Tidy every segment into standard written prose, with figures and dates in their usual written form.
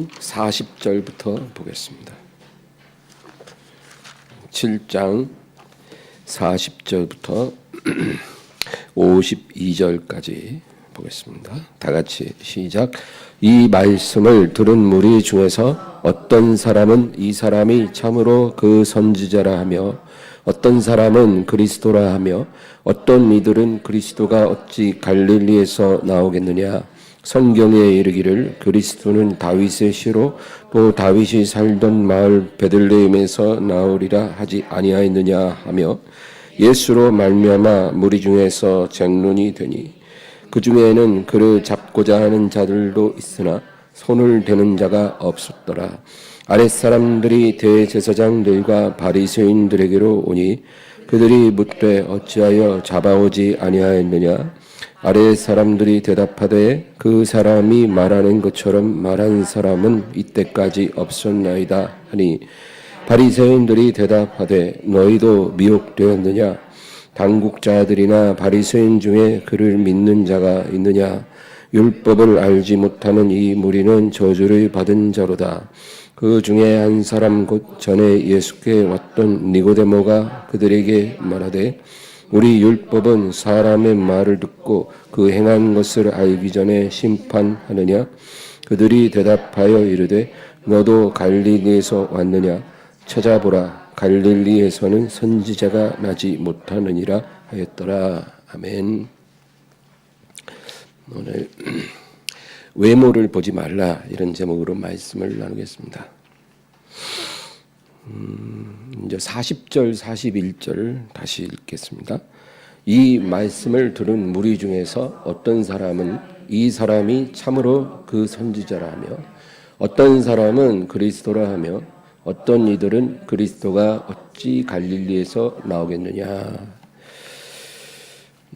40절부터 보겠습니다. 7장 40절부터 52절까지 보겠습니다. 다 같이 시작. 이 말씀을 들은 무리 중에서 어떤 사람은 이 사람이 참으로 그 선지자라 하며 어떤 사람은 그리스도라 하며 어떤 이들은 그리스도가 어찌 갈릴리에서 나오겠느냐. 성경에 이르기를 그리스도는 다윗의 씨로 또 다윗이 살던 마을 베들레헴에서 나오리라 하지 아니하였느냐 하며 예수로 말미암아 무리 중에서 쟁론이 되니 그 중에는 그를 잡고자 하는 자들도 있으나 손을 대는 자가 없었더라. 아랫사람들이 대제사장들과 바리새인들에게로 오니 그들이 묻되 어찌하여 잡아오지 아니하였느냐. 아래 사람들이 대답하되 그 사람이 말하는 것처럼 말한 사람은 이때까지 없었나이다 하니 바리새인들이 대답하되 너희도 미혹되었느냐. 당국자들이나 바리새인 중에 그를 믿는 자가 있느냐. 율법을 알지 못하는 이 무리는 저주를 받은 자로다. 그 중에 한 사람 곧 전에 예수께 왔던 니고데모가 그들에게 말하되 우리 율법은 사람의 말을 듣고 그 행한 것을 알기 전에 심판하느냐. 그들이 대답하여 이르되 너도 갈릴리에서 왔느냐. 찾아보라. 갈릴리에서는 선지자가 나지 못하느니라 하였더라. 아멘. 오늘 외모를 보지 말라 이런 제목으로 말씀을 나누겠습니다. 이제 40절 41절 다시 읽겠습니다. 이 말씀을 들은 무리 중에서 어떤 사람은 이 사람이 참으로 그 선지자라 하며 어떤 사람은 그리스도라 하며 어떤 이들은 그리스도가 어찌 갈릴리에서 나오겠느냐.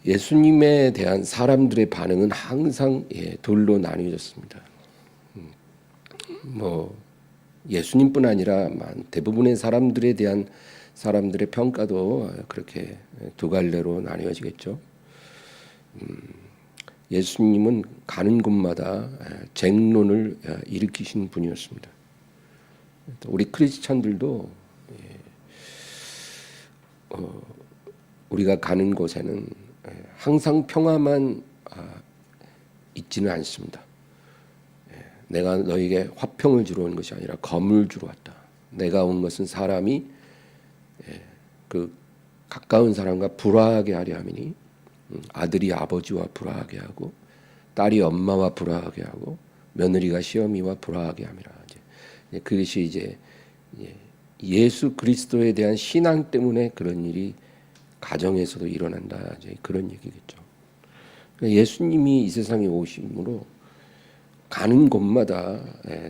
예수님에 대한 사람들의 반응은 항상 둘로 나뉘어졌습니다. 예수님뿐 아니라 대부분의 사람들에 대한 사람들의 평가도 그렇게 두 갈래로 나뉘어지겠죠. 예수님은 가는 곳마다 쟁론을 일으키신 분이었습니다. 우리 크리스찬들도 우리가 가는 곳에는 항상 평화만 있지는 않습니다. 내가 너에게 화평을 주러 온 것이 아니라 검을 주러 왔다. 내가 온 것은 사람이 그 가까운 사람과 불화하게 하려 함이니 아들이 아버지와 불화하게 하고 딸이 엄마와 불화하게 하고 며느리가 시어미와 불화하게 함이라. 그것이 이제 예수 그리스도에 대한 신앙 때문에 그런 일이 가정에서도 일어난다. 이제 그런 얘기겠죠. 그러니까 예수님이 이 세상에 오심으로 가는 곳마다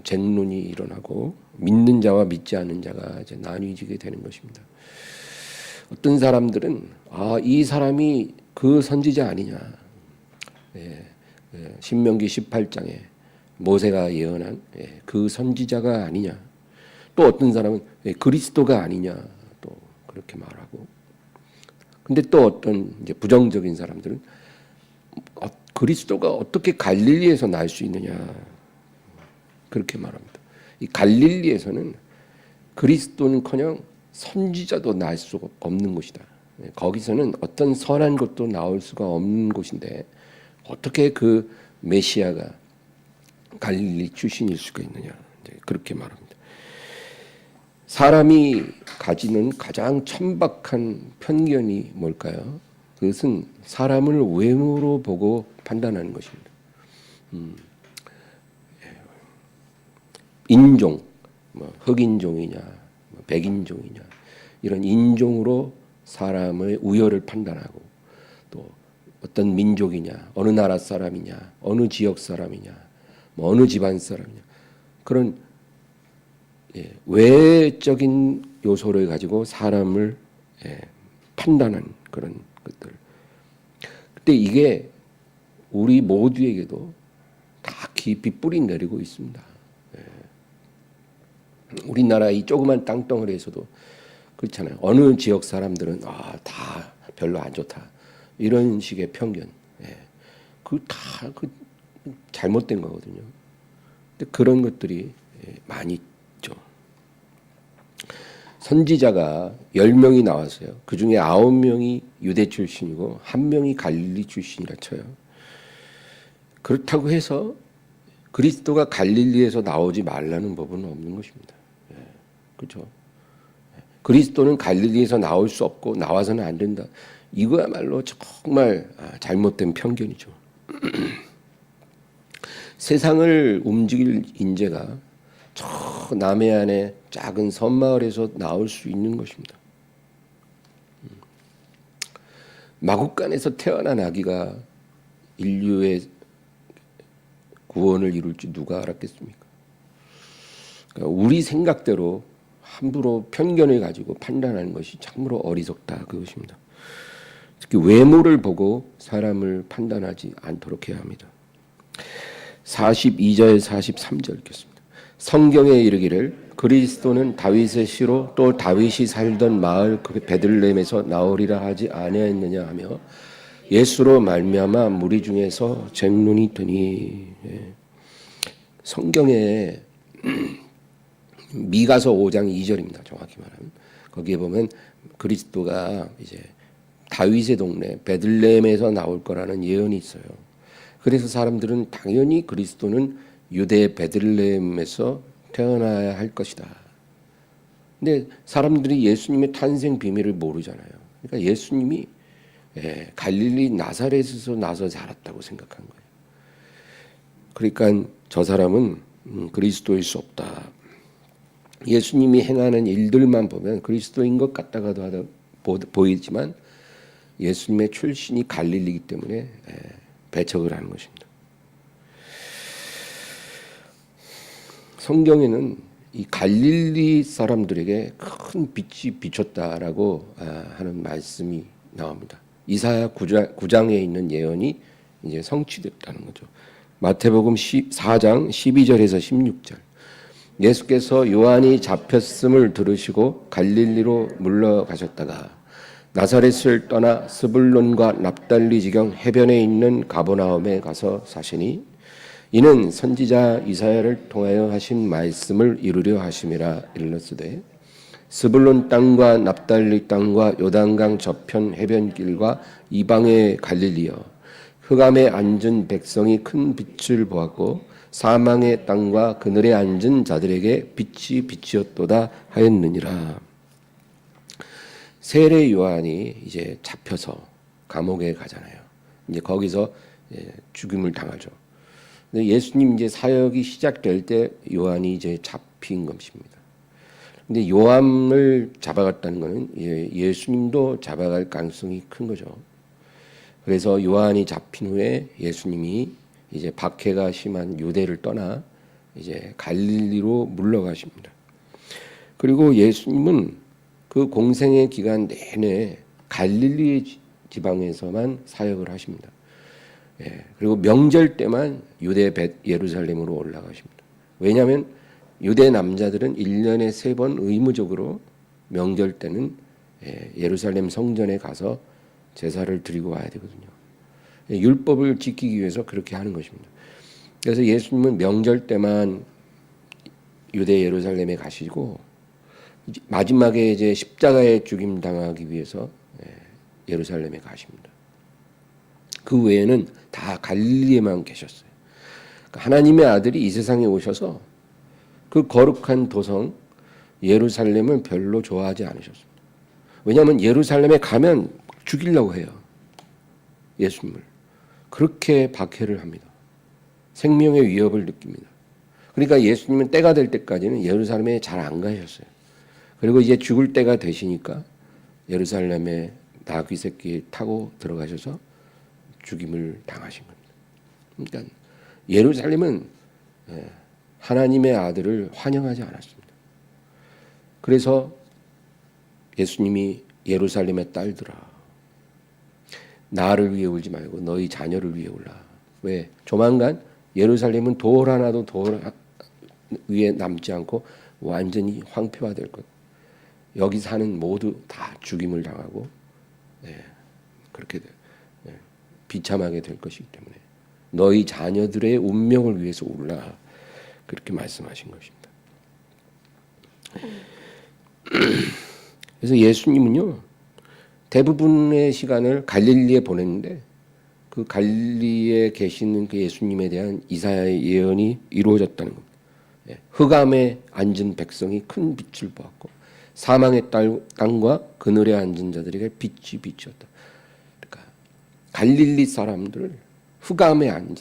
쟁론이 일어나고 믿는 자와 믿지 않는 자가 이제 나뉘어지게 되는 것입니다. 어떤 사람들은 이 사람이 그 선지자 아니냐. 신명기 18장에 모세가 예언한 그 선지자가 아니냐. 또 어떤 사람은 그리스도가 아니냐. 또 그렇게 말하고. 근데 또 어떤 이제 부정적인 사람들은 그리스도가 어떻게 갈릴리에서 날 수 있느냐 그렇게 말합니다. 이 갈릴리에서는 그리스도는커녕 선지자도 날 수가 없는 곳이다. 거기서는 어떤 선한 것도 나올 수가 없는 곳인데 어떻게 그 메시아가 갈릴리 출신일 수가 있느냐 그렇게 말합니다. 사람이 가지는 가장 천박한 편견이 뭘까요? 그것은 사람을 외모로 보고 판단하는 것입니다. 인종, 흑인종이냐, 백인종이냐 이런 인종으로 사람의 우열을 판단하고 또 어떤 민족이냐, 어느 나라 사람이냐, 어느 지역 사람이냐, 어느 집안 사람이냐 그런 외적인 요소를 가지고 사람을 판단하는 그런 것들. 그때 이게 우리 모두에게도 다 깊이 뿌리 내리고 있습니다. 우리나라 이 조그만 땅덩어리에서도 그렇잖아요. 어느 지역 사람들은 다 별로 안 좋다 이런 식의 편견. 그 다 잘못된 거거든요. 근데 그런 것들이 많이 있죠. 선지자가 10명이 나왔어요. 그 중에 9명이 유대 출신이고 1명이 갈릴리 출신이라 쳐요. 그렇다고 해서 그리스도가 갈릴리에서 나오지 말라는 법은 없는 것입니다. 그렇죠? 그리스도는 갈릴리에서 나올 수 없고 나와서는 안 된다. 이거야말로 정말 잘못된 편견이죠. 세상을 움직일 인재가 저 남해안의 작은 섬마을에서 나올 수 있는 것입니다. 마국간에서 태어난 아기가 인류의 구원을 이룰지 누가 알았겠습니까? 그러니까 우리 생각대로 함부로 편견을 가지고 판단하는 것이 참으로 어리석다 그것입니다. 특히 외모를 보고 사람을 판단하지 않도록 해야 합니다. 42절 43절 읽겠습니다. 성경에 이르기를 그리스도는 다윗의 씨로 또 다윗이 살던 마을 그 베들레헴에서 나오리라 하지 아니하였느냐 하며 예수로 말미암아 무리 중에서 쟁론이 드니. 성경에 미가서 5장 2절입니다. 정확히 말하면 거기에 보면 그리스도가 이제 다윗의 동네 베들레헴에서 나올 거라는 예언이 있어요. 그래서 사람들은 당연히 그리스도는 유대 베들레헴에서 태어나야 할 것이다. 근데 사람들이 예수님의 탄생 비밀을 모르잖아요. 그러니까 예수님이 갈릴리 나사렛에서 나서 자랐다고 생각한 거예요. 그러니까 저 사람은 그리스도일 수 없다. 예수님이 행하는 일들만 보면 그리스도인 것 같다가도 보이지만 예수님의 출신이 갈릴리이기 때문에 배척을 하는 것입니다. 성경에는 이 갈릴리 사람들에게 큰 빛이 비쳤다라고 하는 말씀이 나옵니다. 이사야 9장에 있는 예언이 이제 성취됐다는 거죠. 마태복음 4장 12절에서 16절. 예수께서 요한이 잡혔음을 들으시고 갈릴리로 물러가셨다가 나사렛을 떠나 스불론과 납달리 지경 해변에 있는 가버나움에 가서 사시니 이는 선지자 이사야를 통하여 하신 말씀을 이루려 하심이라. 일렀으되 스불론 땅과 납달리 땅과 요단강 저편 해변길과 이방의 갈릴리여 흑암에 앉은 백성이 큰 빛을 보았고 사망의 땅과 그늘에 앉은 자들에게 빛이 빛이었도다 하였느니라. 세례 요한이 이제 잡혀서 감옥에 가잖아요. 이제 거기서 죽임을 당하죠. 근데 예수님 이제 사역이 시작될 때 요한이 이제 잡힌 것입니다. 근데 요한을 잡아갔다는 것은 예수님도 잡아갈 가능성이 큰 거죠. 그래서 요한이 잡힌 후에 예수님이 이제 박해가 심한 유대를 떠나 이제 갈릴리로 물러가십니다. 그리고 예수님은 그 공생의 기간 내내 갈릴리 지방에서만 사역을 하십니다. 그리고 명절 때만 유대 예루살렘으로 올라가십니다. 왜냐하면 유대 남자들은 1년에 3번 의무적으로 명절 때는 예루살렘 성전에 가서 제사를 드리고 와야 되거든요. 율법을 지키기 위해서 그렇게 하는 것입니다. 그래서 예수님은 명절 때만 유대 예루살렘에 가시고 마지막에 이제 십자가에 죽임 당하기 위해서 예루살렘에 가십니다. 그 외에는 다 갈릴리에만 계셨어요. 하나님의 아들이 이 세상에 오셔서 그 거룩한 도성 예루살렘을 별로 좋아하지 않으셨습니다. 왜냐하면 예루살렘에 가면 죽이려고 해요. 예수님을. 그렇게 박해를 합니다. 생명의 위협을 느낍니다. 그러니까 예수님은 때가 될 때까지는 예루살렘에 잘 안 가셨어요. 그리고 이제 죽을 때가 되시니까 예루살렘에 나귀 새끼 타고 들어가셔서 죽임을 당하신 겁니다. 그러니까 예루살렘은 하나님의 아들을 환영하지 않았습니다. 그래서 예수님이 예루살렘의 딸들아 나를 위해 울지 말고 너희 자녀를 위해 울라. 왜? 조만간 예루살렘은 돌 하나도 돌 위에 남지 않고 완전히 황폐화될 것. 여기 사는 모두 다 죽임을 당하고 그렇게 비참하게 될 것이기 때문에 너희 자녀들의 운명을 위해서 울라. 그렇게 말씀하신 것입니다. 그래서 예수님은요 대부분의 시간을 갈릴리에 보냈는데 그 갈릴리에 계시는 그 예수님에 대한 이사야의 예언이 이루어졌다는 겁니다. 흑암에 앉은 백성이 큰 빛을 보았고 사망의 땅과 그늘에 앉은 자들에게 빛이 비추었다. 그러니까 갈릴리 사람들을 흑암에 앉은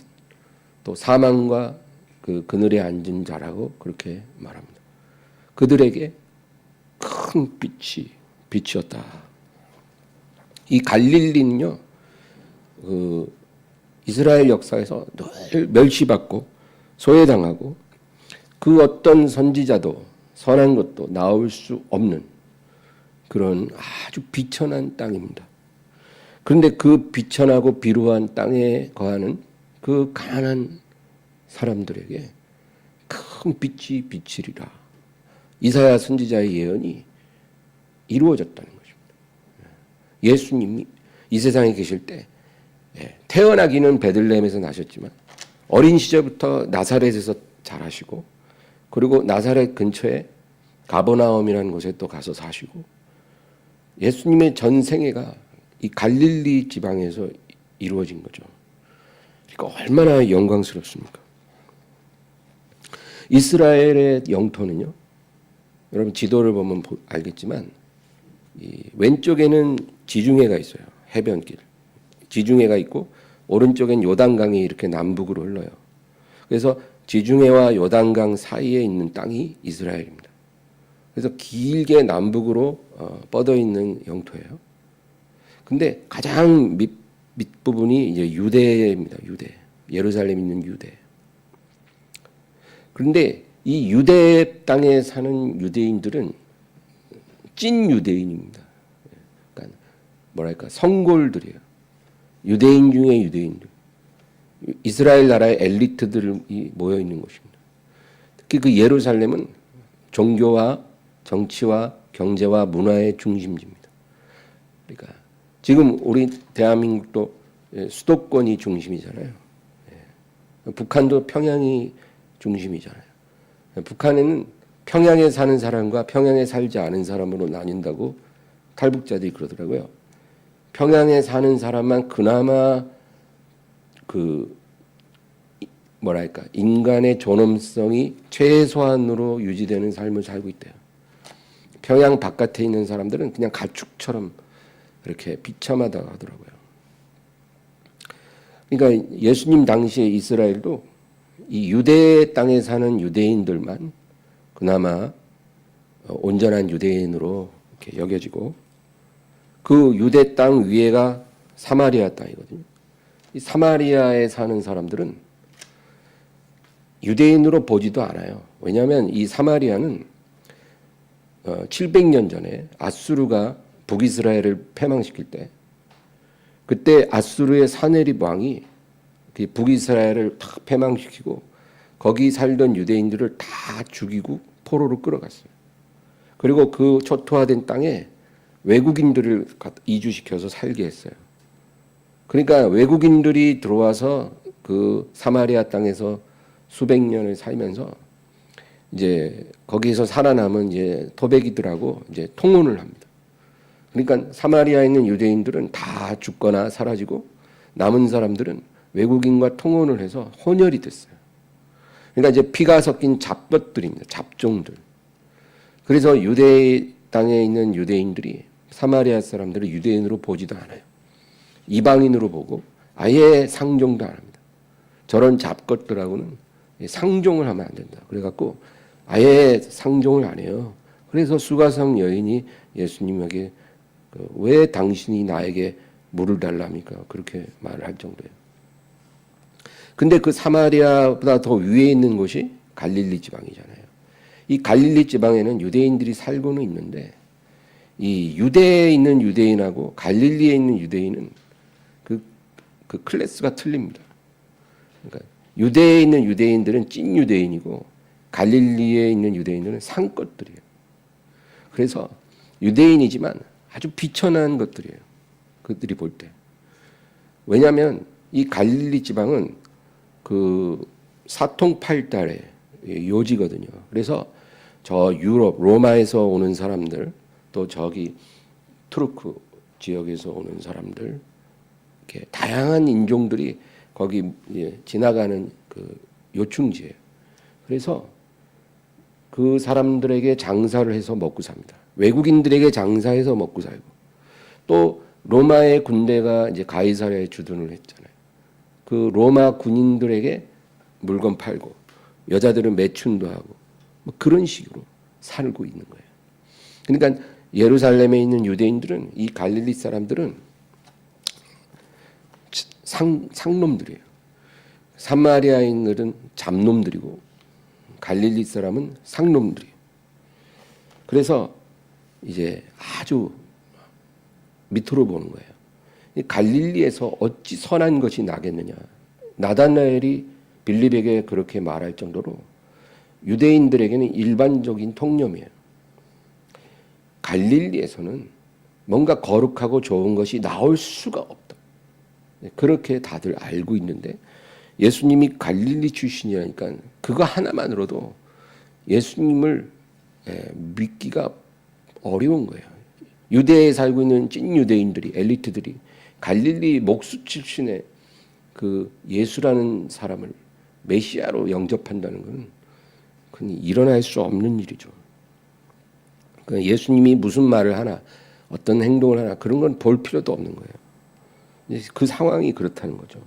또 사망과 그 그늘에 앉은 자라고 그렇게 말합니다. 그들에게 큰 빛이 비추었다. 이 갈릴리는요, 그 이스라엘 역사에서 늘 멸시받고 소외당하고 그 어떤 선지자도 선한 것도 나올 수 없는 그런 아주 비천한 땅입니다. 그런데 그 비천하고 비루한 땅에 거하는 그 가난한 사람들에게 큰 빛이 비치리라. 이사야 선지자의 예언이 이루어졌다는 것입니다. 예수님이 이 세상에 계실 때 태어나기는 베들레헴에서 나셨지만 어린 시절부터 나사렛에서 자라시고 그리고 나사렛 근처에 가버나움이라는 곳에 또 가서 사시고 예수님의 전 생애가 이 갈릴리 지방에서 이루어진 거죠. 그러니까 얼마나 영광스럽습니까? 이스라엘의 영토는요. 여러분 지도를 보면 알겠지만 이 왼쪽에는 지중해가 있어요. 해변길. 지중해가 있고 오른쪽엔 요단강이 이렇게 남북으로 흘러요. 그래서 지중해와 요단강 사이에 있는 땅이 이스라엘입니다. 그래서 길게 남북으로 뻗어 있는 영토예요. 근데 가장 밑부분이 이제 유대입니다. 유대. 예루살렘 있는 유대. 그런데 이 유대 땅에 사는 유대인들은 찐 유대인입니다. 그러니까 뭐랄까 성골들이에요. 유대인 중에 유대인들. 이스라엘 나라의 엘리트들이 모여 있는 곳입니다. 특히 그 예루살렘은 종교와 정치와 경제와 문화의 중심지입니다. 그러니까 지금 우리 대한민국도 수도권이 중심이잖아요. 북한도 평양이 중심이잖아요. 북한에는 평양에 사는 사람과 평양에 살지 않은 사람으로 나뉜다고 탈북자들이 그러더라고요. 평양에 사는 사람만 그나마 그 뭐랄까 인간의 존엄성이 최소한으로 유지되는 삶을 살고 있대요. 평양 바깥에 있는 사람들은 그냥 가축처럼 이렇게 비참하다고 하더라고요. 그러니까 예수님 당시에 이스라엘도 이 유대 땅에 사는 유대인들만 그나마 온전한 유대인으로 이렇게 여겨지고 그 유대 땅 위에가 사마리아 땅이거든요. 이 사마리아에 사는 사람들은 유대인으로 보지도 않아요. 왜냐하면 이 사마리아는 700년 전에 아수르가 북이스라엘을 패망시킬 때 그때 아수르의 사네립 왕이 북이스라엘을 다 패망시키고 거기 살던 유대인들을 다 죽이고 포로로 끌어갔어요. 그리고 그 초토화된 땅에 외국인들을 이주시켜서 살게 했어요. 그러니까 외국인들이 들어와서 그 사마리아 땅에서 수백 년을 살면서 이제 거기서 살아남은 이제 토백이들하고 이제 통혼을 합니다. 그러니까 사마리아에 있는 유대인들은 다 죽거나 사라지고 남은 사람들은 외국인과 통혼을 해서 혼혈이 됐어요. 그러니까 이제 피가 섞인 잡것들입니다. 잡종들. 그래서 유대 땅에 있는 유대인들이 사마리아 사람들을 유대인으로 보지도 않아요. 이방인으로 보고 아예 상종도 안 합니다. 저런 잡것들하고는 상종을 하면 안 된다. 그래갖고 아예 상종을 안 해요. 그래서 수가성 여인이 예수님에게 왜 당신이 나에게 물을 달랍니까? 그렇게 말을 할 정도예요. 근데 그 사마리아보다 더 위에 있는 곳이 갈릴리 지방이잖아요. 이 갈릴리 지방에는 유대인들이 살고는 있는데 이 유대에 있는 유대인하고 갈릴리에 있는 유대인은 그 클래스가 틀립니다. 그러니까 유대에 있는 유대인들은 찐 유대인이고 갈릴리에 있는 유대인들은 상것들이에요. 그래서 유대인이지만 아주 비천한 것들이에요. 그들이 볼 때. 왜냐하면 이 갈릴리 지방은 그 사통팔달의 요지거든요. 그래서 저 유럽 로마에서 오는 사람들, 또 저기 투르크 지역에서 오는 사람들, 이렇게 다양한 인종들이 거기 지나가는 그 요충지예요. 그래서 그 사람들에게 장사를 해서 먹고 삽니다. 외국인들에게 장사해서 먹고 살고, 또 로마의 군대가 이제 가이사랴에 주둔을 했잖아요. 그 로마 군인들에게 물건 팔고, 여자들은 매춘도 하고, 뭐 그런 식으로 살고 있는 거예요. 그러니까 예루살렘에 있는 유대인들은, 이 갈릴리 사람들은 상놈들이에요. 사마리아인들은 잡놈들이고 갈릴리 사람은 상놈들이에요. 그래서 이제 아주 밑으로 보는 거예요. 이 갈릴리에서 어찌 선한 것이 나겠느냐. 나다나엘이 빌립에게 그렇게 말할 정도로 유대인들에게는 일반적인 통념이에요. 갈릴리에서는 뭔가 거룩하고 좋은 것이 나올 수가 없다. 그렇게 다들 알고 있는데, 예수님이 갈릴리 출신이라니까 그거 하나만으로도 예수님을 믿기가 어려운 거예요. 유대에 살고 있는 찐 유대인들이, 엘리트들이 갈릴리 목수 출신의 그 예수라는 사람을 메시아로 영접한다는 것은 그건 일어날 수 없는 일이죠. 그러니까 예수님이 무슨 말을 하나, 어떤 행동을 하나, 그런 건 볼 필요도 없는 거예요. 그 상황이 그렇다는 거죠.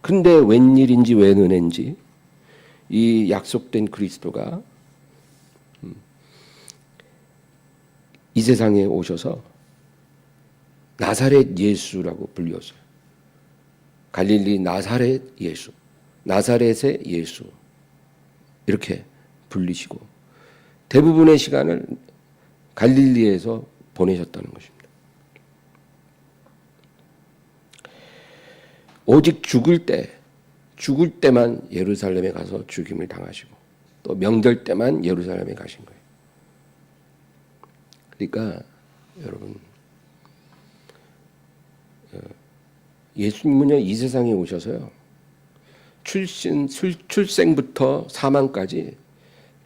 근데 웬일인지 웬 은혜인지 이 약속된 그리스도가 이 세상에 오셔서 나사렛 예수라고 불렸어요. 갈릴리 나사렛 예수, 나사렛의 예수, 이렇게 불리시고 대부분의 시간을 갈릴리에서 보내셨다는 것입니다. 오직 죽을 때만 예루살렘에 가서 죽임을 당하시고, 또 명절 때만 예루살렘에 가신 거예요. 그러니까 여러분, 예수님은요 이 세상에 오셔서요 출생부터 사망까지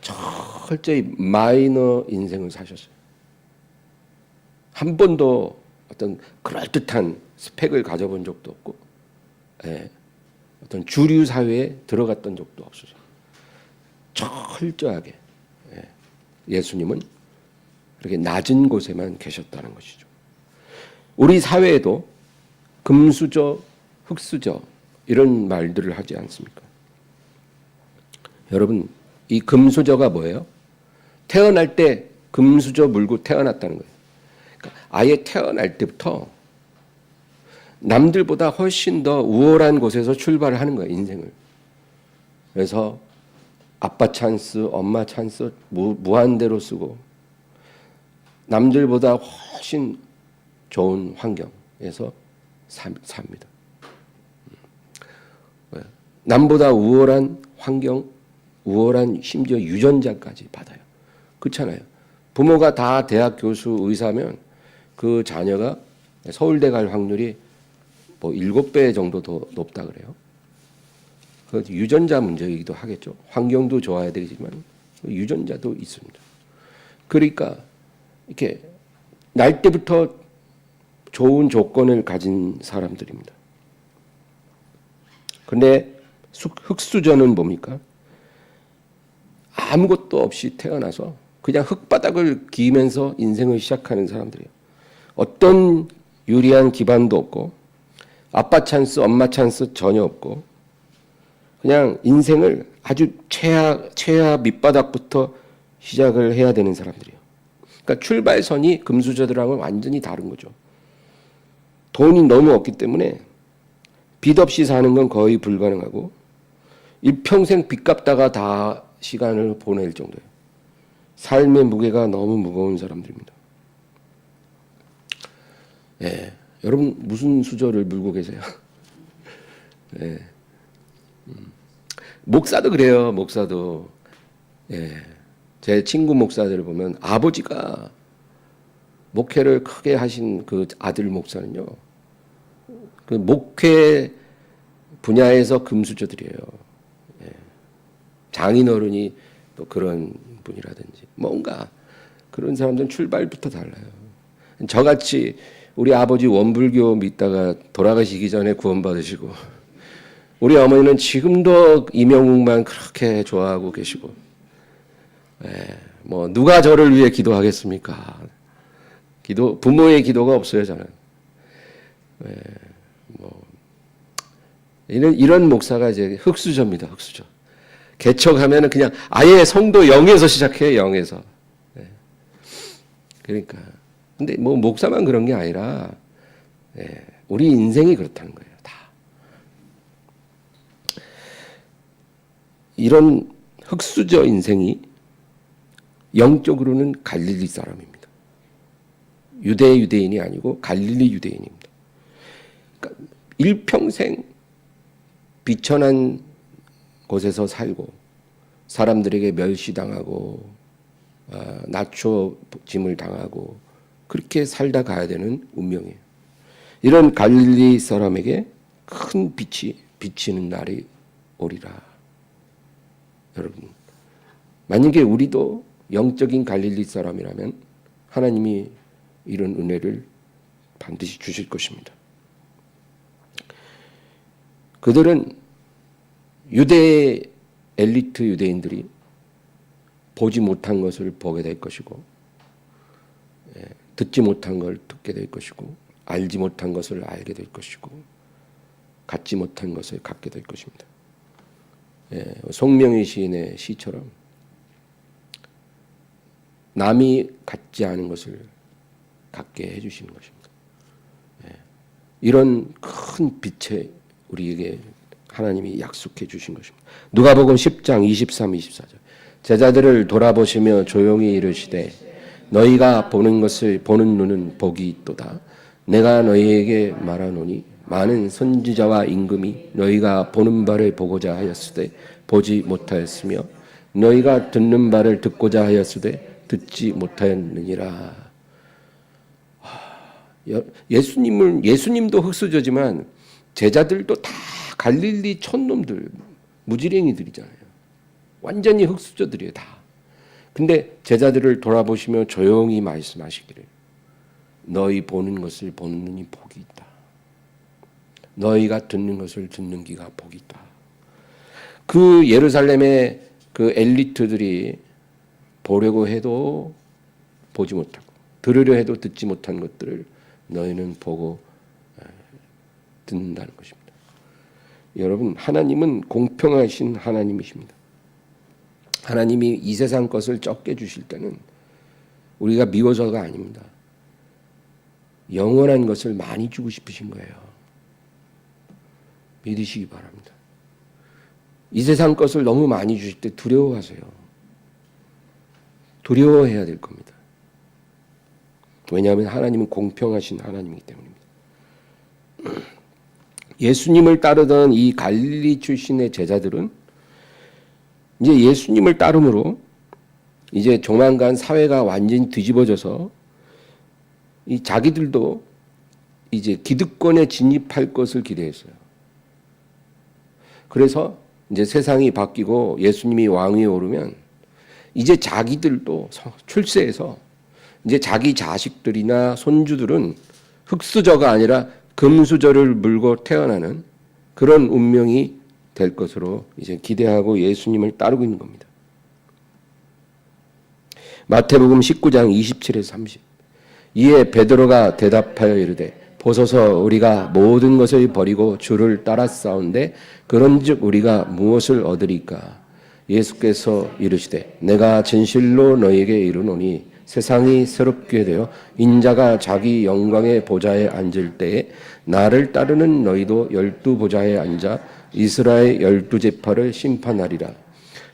철저히 마이너 인생을 사셨어요. 한 번도 어떤 그럴듯한 스펙을 가져본 적도 없고, 어떤 주류 사회에 들어갔던 적도 없으셔요. 철저하게 예수님은 그렇게 낮은 곳에만 계셨다는 것이죠. 우리 사회에도 금수저, 흙수저 이런 말들을 하지 않습니까? 여러분, 이 금수저가 뭐예요? 태어날 때 금수저 물고 태어났다는 거예요. 그러니까 아예 태어날 때부터 남들보다 훨씬 더 우월한 곳에서 출발을 하는 거예요, 인생을. 그래서 아빠 찬스, 엄마 찬스 무한대로 쓰고 남들보다 훨씬 좋은 환경에서 삽니다. 남보다 우월한 환경, 우월한 심지어 유전자까지 받아요. 그렇잖아요. 부모가 다 대학 교수, 의사면 그 자녀가 서울대 갈 확률이 뭐 7배 정도 더 높다 그래요. 그 유전자 문제이기도 하겠죠. 환경도 좋아야 되지만 유전자도 있습니다. 그러니까 이렇게 날 때부터 좋은 조건을 가진 사람들입니다. 그런데 흙수저는 뭡니까? 아무것도 없이 태어나서 그냥 흙바닥을 기면서 인생을 시작하는 사람들이에요. 어떤 유리한 기반도 없고 아빠 찬스, 엄마 찬스 전혀 없고 그냥 인생을 아주 최하 밑바닥부터 시작을 해야 되는 사람들이에요. 그러니까 출발선이 금수저들하고는 완전히 다른 거죠. 돈이 너무 없기 때문에 빚 없이 사는 건 거의 불가능하고 일평생 빚 갚다가 다 시간을 보낼 정도예요. 삶의 무게가 너무 무거운 사람들입니다. 여러분 무슨 수저를 물고 계세요? 목사도 그래요. 목사도. 제 친구 목사들을 보면 아버지가 목회를 크게 하신 그 아들 목사는요, 그 목회 분야에서 금수저들이에요. 장인어른이 또 그런 분이라든지 뭔가 그런 사람들은 출발부터 달라요. 저같이 우리 아버지 원불교 믿다가 돌아가시기 전에 구원받으시고 우리 어머니는 지금도 이명웅만 그렇게 좋아하고 계시고 뭐 누가 저를 위해 기도하겠습니까? 부모의 기도가 없어요 저는. 뭐 이런 목사가 이제 흑수저입니다. 흑수저. 개척하면은 그냥 아예 성도 0에서 시작해요. 0에서. 그러니까 근데 뭐 목사만 그런 게 아니라 우리 인생이 그렇다는 거예요. 다. 이런 흑수저 인생이 영적으로는 갈릴리 사람입니다. 유대인이 아니고 갈릴리 유대인입니다. 그러니까 일평생 비천한 곳에서 살고 사람들에게 멸시당하고 낮춰짐을 당하고 그렇게 살다 가야 되는 운명이에요. 이런 갈릴리 사람에게 큰 빛이 비치는 날이 오리라. 여러분, 만약에 우리도 영적인 갈릴리 사람이라면 하나님이 이런 은혜를 반드시 주실 것입니다. 그들은 엘리트 유대인들이 보지 못한 것을 보게 될 것이고 듣지 못한 걸 듣게 될 것이고 알지 못한 것을 알게 될 것이고 갖지 못한 것을 갖게 될 것입니다. 송명희 시인의 시처럼 남이 갖지 않은 것을 갖게 해주시는 것입니다. 이런 큰 빛에 우리에게 하나님이 약속해 주신 것입니다. 누가복음 10장 23, 24절. 제자들을 돌아보시며 조용히 이르시되 너희가 보는 것을 보는 눈은 복이 있도다. 내가 너희에게 말하노니 많은 선지자와 임금이 너희가 보는 바를 보고자 하였으되 보지 못하였으며 너희가 듣는 바를 듣고자 하였으되 듣지 못하였느니라. 예수님도 흑수저지만 제자들도 다 갈릴리 촌놈들, 무지랭이들이잖아요. 완전히 흑수저들이에요, 다. 근데 제자들을 돌아보시며 조용히 말씀하시기를 너희 보는 것을 보는 눈이 복이 있다. 너희가 듣는 것을 듣는 귀가 복이 있다. 그 예루살렘의 그 엘리트들이 보려고 해도 보지 못하고 들으려 해도 듣지 못한 것들을 너희는 보고 듣는다는 것입니다. 여러분, 하나님은 공평하신 하나님이십니다. 하나님이 이 세상 것을 적게 주실 때는 우리가 미워서가 아닙니다. 영원한 것을 많이 주고 싶으신 거예요. 믿으시기 바랍니다. 이 세상 것을 너무 많이 주실 때 두려워하세요. 두려워해야 될 겁니다. 왜냐하면 하나님은 공평하신 하나님이기 때문입니다. 예수님을 따르던 이 갈릴리 출신의 제자들은 이제 예수님을 따름으로 이제 조만간 사회가 완전히 뒤집어져서 이 자기들도 이제 기득권에 진입할 것을 기대했어요. 그래서 이제 세상이 바뀌고 예수님이 왕위에 오르면 이제 자기들도 출세해서 이제 자기 자식들이나 손주들은 흑수저가 아니라 금수저를 물고 태어나는 그런 운명이 될 것으로 이제 기대하고 예수님을 따르고 있는 겁니다. 마태복음 19장 27에서 30. 이에 베드로가 대답하여 이르되 보소서 우리가 모든 것을 버리고 주를 따랐사온데 그런즉 우리가 무엇을 얻으리까? 예수께서 이르시되 내가 진실로 너희에게 이르노니 세상이 새롭게 되어 인자가 자기 영광의 보좌에 앉을 때에 나를 따르는 너희도 12보좌에 앉아 이스라엘 12지파를 심판하리라.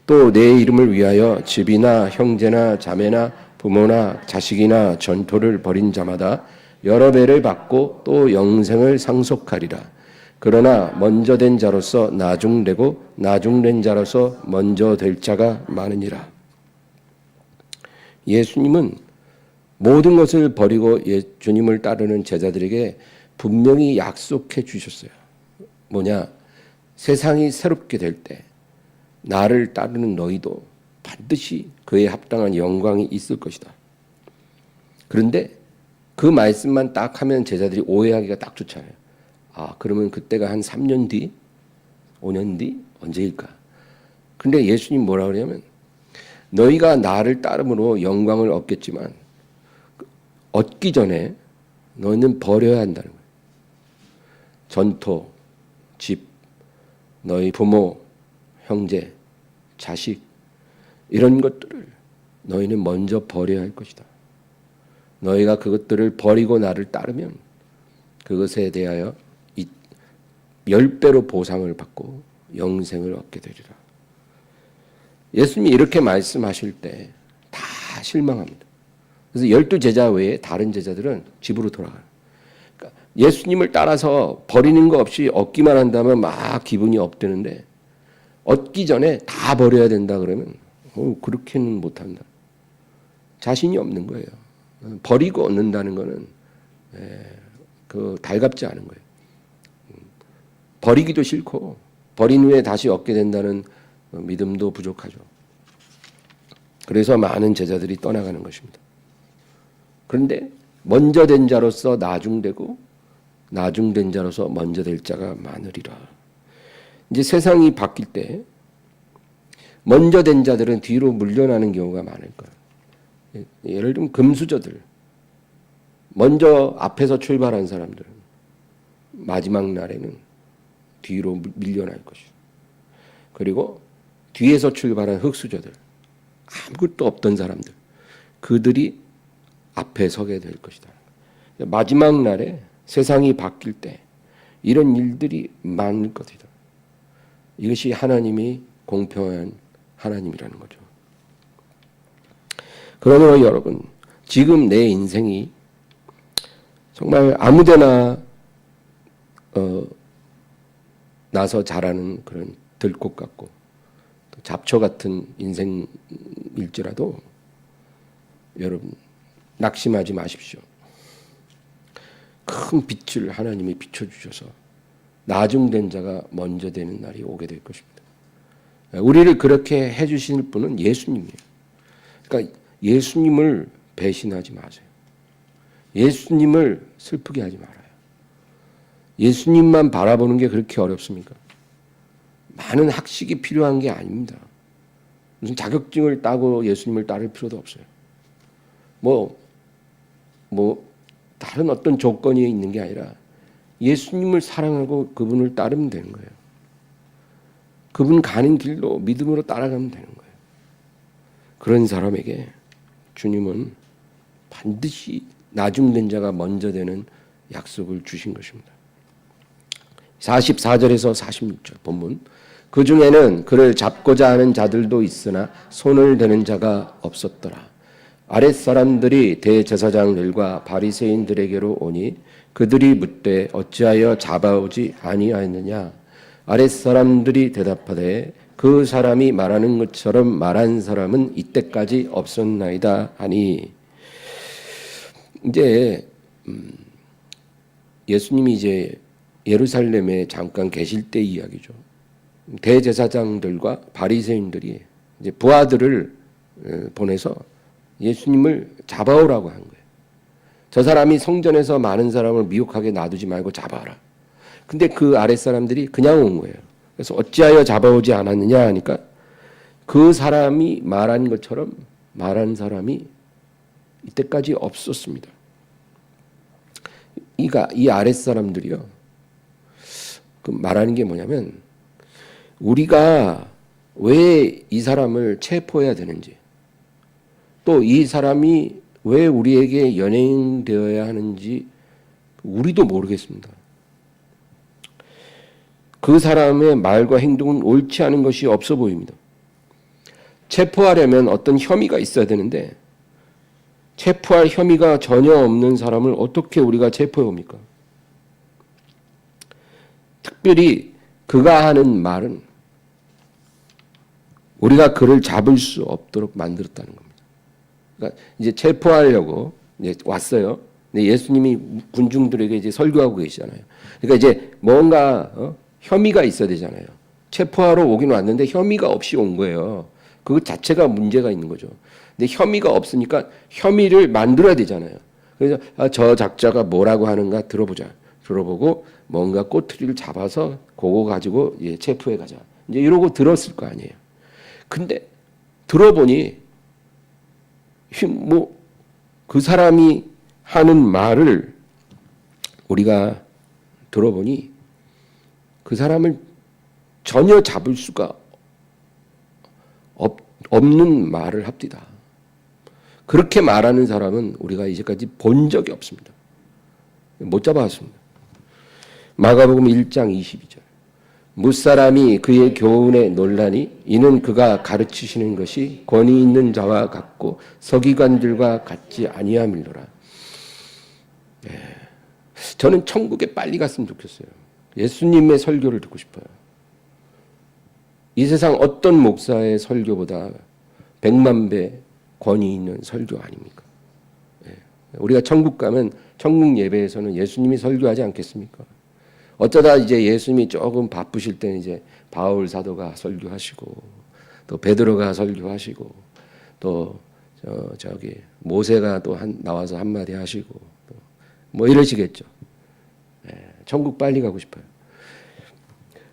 또 내 이름을 위하여 집이나 형제나 자매나 부모나 자식이나 전토를 벌인 자마다 여러 배를 받고 또 영생을 상속하리라. 그러나 먼저 된 자로서 나중되고 나중된 자로서 먼저 될 자가 많으니라. 예수님은 모든 것을 버리고 주님을 따르는 제자들에게 분명히 약속해 주셨어요. 뭐냐? 세상이 새롭게 될 때 나를 따르는 너희도 반드시 그에 합당한 영광이 있을 것이다. 그런데 그 말씀만 딱 하면 제자들이 오해하기가 딱 좋잖아요. 아, 그러면 그때가 한 3년 뒤, 5년 뒤 언제일까? 근데 예수님 뭐라 그러냐면 너희가 나를 따름으로 영광을 얻겠지만 얻기 전에 너희는 버려야 한다는 거예요. 전토, 집, 너희 부모, 형제, 자식 이런 것들을 너희는 먼저 버려야 할 것이다. 너희가 그것들을 버리고 나를 따르면 그것에 대하여 10배로 보상을 받고 영생을 얻게 되리라. 예수님이 이렇게 말씀하실 때 다 실망합니다. 그래서 12제자 외에 다른 제자들은 집으로 돌아가요. 그러니까 예수님을 따라서 버리는 거 없이 얻기만 한다면 막 기분이 업되는데 얻기 전에 다 버려야 된다 그러면 그렇게는 못한다. 자신이 없는 거예요. 버리고 얻는다는 거는 그 달갑지 않은 거예요. 버리기도 싫고 버린 후에 다시 얻게 된다는 믿음도 부족하죠. 그래서 많은 제자들이 떠나가는 것입니다. 그런데 먼저 된 자로서 나중되고 나중된 자로서 먼저 될 자가 많으리라. 이제 세상이 바뀔 때 먼저 된 자들은 뒤로 물러나는 경우가 많을 거예요. 예를 들면 금수저들, 먼저 앞에서 출발한 사람들은 마지막 날에는 뒤로 밀려날 것이죠. 그리고 뒤에서 출발한 흙수저들, 아무것도 없던 사람들, 그들이 앞에 서게 될 것이다. 마지막 날에 세상이 바뀔 때 이런 일들이 많을 것이다. 이것이 하나님이 공평한 하나님이라는 거죠. 그러므로 여러분, 지금 내 인생이 정말 아무데나 나서 자라는 그런 들꽃 같고 잡초 같은 인생일지라도 여러분 낙심하지 마십시오. 큰 빛을 하나님이 비춰주셔서 나중된 자가 먼저 되는 날이 오게 될 것입니다. 우리를 그렇게 해주실 분은 예수님이에요. 그러니까 예수님을 배신하지 마세요. 예수님을 슬프게 하지 말아요. 예수님만 바라보는 게 그렇게 어렵습니까? 많은 학식이 필요한 게 아닙니다. 무슨 자격증을 따고 예수님을 따를 필요도 없어요. 다른 어떤 조건이 있는 게 아니라 예수님을 사랑하고 그분을 따르면 되는 거예요. 그분 가는 길로 믿음으로 따라가면 되는 거예요. 그런 사람에게 주님은 반드시 나중된 자가 먼저 되는 약속을 주신 것입니다. 44절에서 46절 본문, 그 중에는 그를 잡고자 하는 자들도 있으나 손을 대는 자가 없었더라. 아랫사람들이 대제사장들과 바리새인들에게로 오니 그들이 묻되 어찌하여 잡아오지 아니하였느냐. 아랫사람들이 대답하되 그 사람이 말하는 것처럼 말한 사람은 이때까지 없었나이다 하니. 이제 예수님이 이제 예루살렘에 잠깐 계실 때 이야기죠. 대제사장들과 바리새인들이 이제 부하들을 보내서 예수님을 잡아오라고 한 거예요. 저 사람이 성전에서 많은 사람을 미혹하게 놔두지 말고 잡아라. 근데 그 아랫사람들이 그냥 온 거예요. 그래서 어찌하여 잡아오지 않았느냐 하니까 그 사람이 말한 것처럼 말한 사람이 이때까지 없었습니다. 이 아랫사람들이요. 그 말하는 게 뭐냐면 우리가 왜 이 사람을 체포해야 되는지, 또 이 사람이 왜 우리에게 연행되어야 하는지 우리도 모르겠습니다. 그 사람의 말과 행동은 옳지 않은 것이 없어 보입니다. 체포하려면 어떤 혐의가 있어야 되는데 체포할 혐의가 전혀 없는 사람을 어떻게 우리가 체포해 옵니까? 특별히 그가 하는 말은 우리가 그를 잡을 수 없도록 만들었다는 겁니다. 그러니까 이제 체포하려고 이제 왔어요. 근데 예수님이 군중들에게 이제 설교하고 계시잖아요. 그러니까 이제 뭔가 혐의가 있어야 되잖아요. 체포하러 오긴 왔는데 혐의가 없이 온 거예요. 그것 자체가 문제가 있는 거죠. 근데 혐의가 없으니까 혐의를 만들어야 되잖아요. 그래서 저 작자가 뭐라고 하는가 들어보자. 들어보고 뭔가 꼬투리를 잡아서 그거 가지고 체포해 가자. 이제 이러고 들었을 거 아니에요. 근데 들어보니 뭐 그 사람이 하는 말을 우리가 들어보니 그 사람을 전혀 잡을 수가 없는 말을 합디다. 그렇게 말하는 사람은 우리가 이제까지 본 적이 없습니다. 못 잡아왔습니다. 마가복음 1장 22절. 무사람이 그의 교훈에 놀라니 이는 그가 가르치시는 것이 권위 있는 자와 같고 서기관들과 같지 아니함이로라. 저는 천국에 빨리 갔으면 좋겠어요. 예수님의 설교를 듣고 싶어요. 이 세상 어떤 목사의 설교보다 100만 배 권위 있는 설교 아닙니까? 우리가 천국 가면 천국 예배에서는 예수님이 설교하지 않겠습니까? 어쩌다 이제 예수님이 조금 바쁘실 때는 이제 바울 사도가 설교하시고 또 베드로가 설교하시고 또 저기 모세가 또 나와서 한마디 하시고 뭐 이러시겠죠. 천국 빨리 가고 싶어요.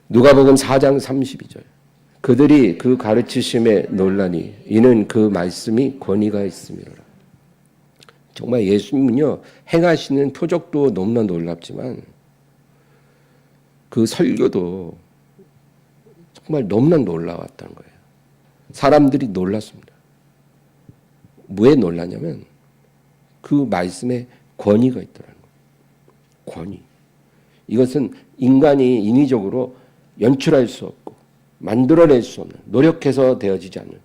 누가복음 4장 32절. 그들이 그 가르치심에 놀라니 이는 그 말씀이 권위가 있음이로라. 정말 예수님은요 행하시는 표적도 너무나 놀랍지만 그 설교도 정말 너무나 놀라웠다는 거예요. 사람들이 놀랐습니다. 왜 놀랐냐면 그 말씀에 권위가 있더라는 거예요. 권위. 이것은 인간이 인위적으로 연출할 수 없고 만들어낼 수 없는 노력해서 되어지지 않는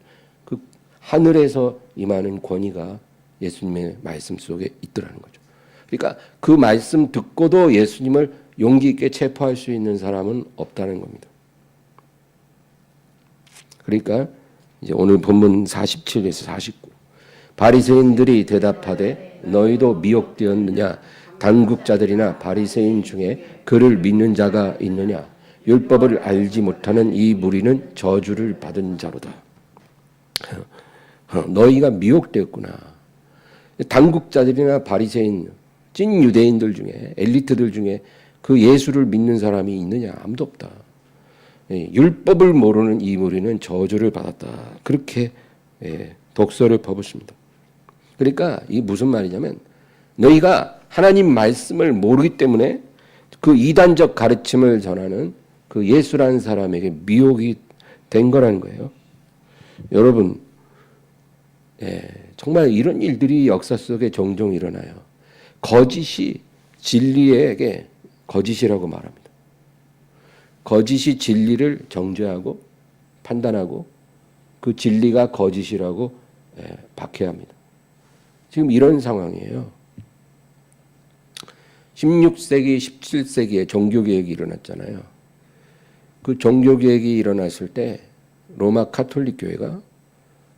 그 하늘에서 임하는 권위가 예수님의 말씀 속에 있더라는 거죠. 그러니까 그 말씀 듣고도 예수님을 용기 있게 체포할 수 있는 사람은 없다는 겁니다. 그러니까 이제 오늘 본문 47에서 49. 바리새인들이 대답하되 너희도 미혹되었느냐? 당국자들이나 바리새인 중에 그를 믿는 자가 있느냐? 율법을 알지 못하는 이 무리는 저주를 받은 자로다. 너희가 미혹되었구나. 당국자들이나 바리새인, 찐 유대인들 중에 엘리트들 중에 그 예수를 믿는 사람이 있느냐? 아무도 없다. 율법을 모르는 이 무리는 저주를 받았다. 그렇게 독서를 퍼붓습니다. 그러니까 이게 무슨 말이냐면 너희가 하나님 말씀을 모르기 때문에 그 이단적 가르침을 전하는 그 예수라는 사람에게 미혹이 된 거라는 거예요. 여러분, 정말 이런 일들이 역사 속에 종종 일어나요. 거짓이 진리에게 거짓이라고 말합니다. 거짓이 진리를 정죄하고 판단하고 그 진리가 거짓이라고 박해합니다. 지금 이런 상황이에요. 16세기, 17세기에 종교개혁이 일어났잖아요. 그 종교개혁이 일어났을 때 로마 가톨릭 교회가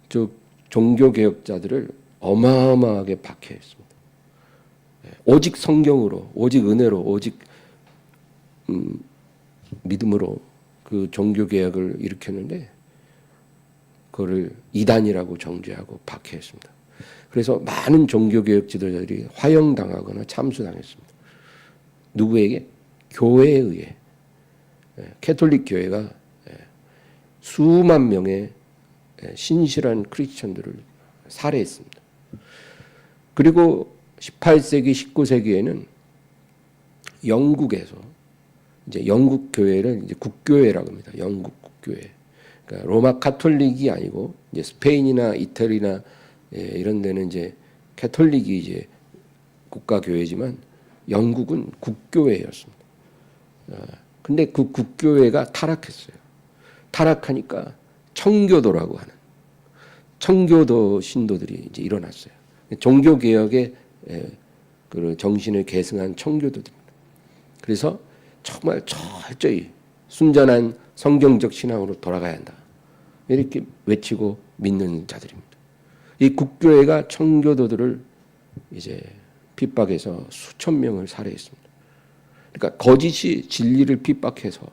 저 종교개혁자들을 어마어마하게 박해했습니다. 오직 성경으로, 오직 은혜로, 오직 믿음으로 그 종교개혁을 일으켰는데 그거를 이단이라고 정죄하고 박해했습니다. 그래서 많은 종교개혁 지도자들이 화형당하거나 참수당했습니다. 누구에게? 교회에 의해. 캐톨릭 교회가 수만 명의 신실한 크리스천들을 살해했습니다. 그리고 18세기, 19세기에는 영국에서 이제 영국 교회를 이제 국교회라고 합니다. 영국 국교회. 그러니까 로마 가톨릭이 아니고 이제 스페인이나 이태리나 이런 데는 이제 캐톨릭이 이제 국가 교회지만 영국은 국교회였습니다. 근데 그 국교회가 타락했어요. 타락하니까 청교도라고 하는 청교도 신도들이 이제 일어났어요. 종교 개혁의 그 정신을 계승한 청교도들입니다. 그래서 정말 철저히 순전한 성경적 신앙으로 돌아가야 한다. 이렇게 외치고 믿는 자들입니다. 이 국교회가 청교도들을 이제 핍박해서 수천 명을 살해했습니다. 그러니까 거짓이 진리를 핍박해서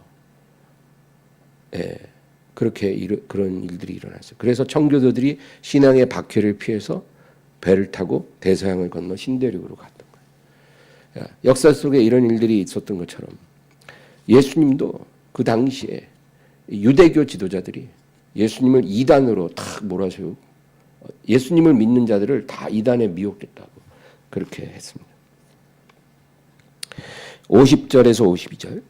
그런 일들이 일어났어요. 그래서 청교도들이 신앙의 박해를 피해서 배를 타고 대서양을 건너 신대륙으로 갔던 거예요. 역사 속에 이런 일들이 있었던 것처럼 예수님도 그 당시에 유대교 지도자들이 예수님을 이단으로 탁 몰아세우고 예수님을 믿는 자들을 다 이단에 미혹됐다고 그렇게 했습니다. 50절에서 52절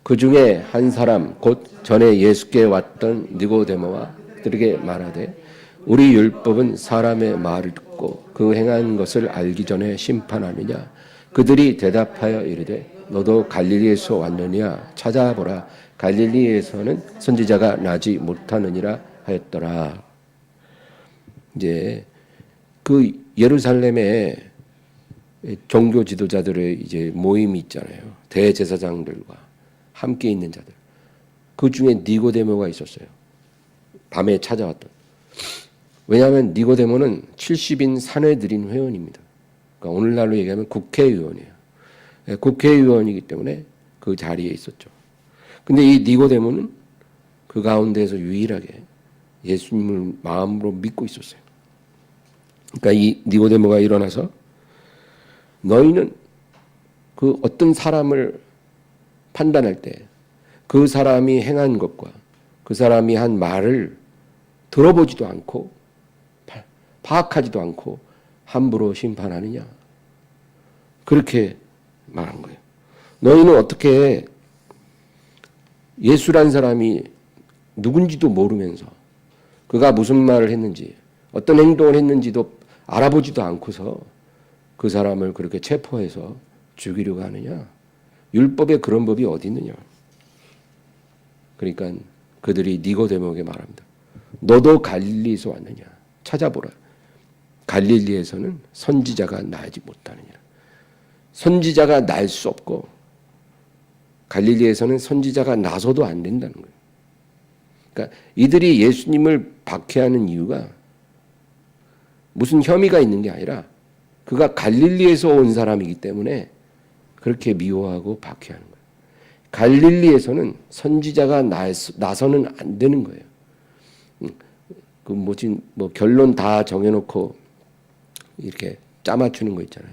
그 중에 한 사람 곧 전에 예수께 왔던 니고데모와 그들에게 말하되 우리 율법은 사람의 말을 듣고 그 행한 것을 알기 전에 심판하느냐. 그들이 대답하여 이르되 너도 갈릴리에서 왔느냐. 찾아보라. 갈릴리에서는 선지자가 나지 못하느니라 하였더라. 이제 그 예루살렘에 종교 지도자들의 이제 모임이 있잖아요. 대제사장들과 함께 있는 자들. 그 중에 니고데모가 있었어요. 밤에 찾아왔던. 왜냐하면 니고데모는 70인 사내들인 회원입니다. 그러니까 오늘날로 얘기하면 국회의원이에요. 국회의원이기 때문에 그 자리에 있었죠. 근데 이 니고데모는 그 가운데에서 유일하게 예수님을 마음으로 믿고 있었어요. 그러니까 이 니고데모가 일어나서 너희는 그 어떤 사람을 판단할 때 그 사람이 행한 것과 그 사람이 한 말을 들어보지도 않고 파악하지도 않고 함부로 심판하느냐. 그렇게 말한 거예요. 너희는 어떻게 예수란 사람이 누군지도 모르면서 그가 무슨 말을 했는지 어떤 행동을 했는지도 알아보지도 않고서 그 사람을 그렇게 체포해서 죽이려고 하느냐. 율법에 그런 법이 어디 있느냐. 그러니까 그들이 니고데모에게 말합니다. 너도 갈릴리에서 왔느냐. 찾아보라. 갈릴리에서는 선지자가 나지 못하느니라. 선지자가 날 수 없고 갈릴리에서는 선지자가 나서도 안 된다는 거예요. 그러니까 이들이 예수님을 박해하는 이유가 무슨 혐의가 있는 게 아니라 그가 갈릴리에서 온 사람이기 때문에 그렇게 미워하고 박해하는 거예요. 갈릴리에서는 선지자가 나서는 안 되는 거예요. 뭐 결론 다 정해놓고 이렇게 짜맞추는 거 있잖아요.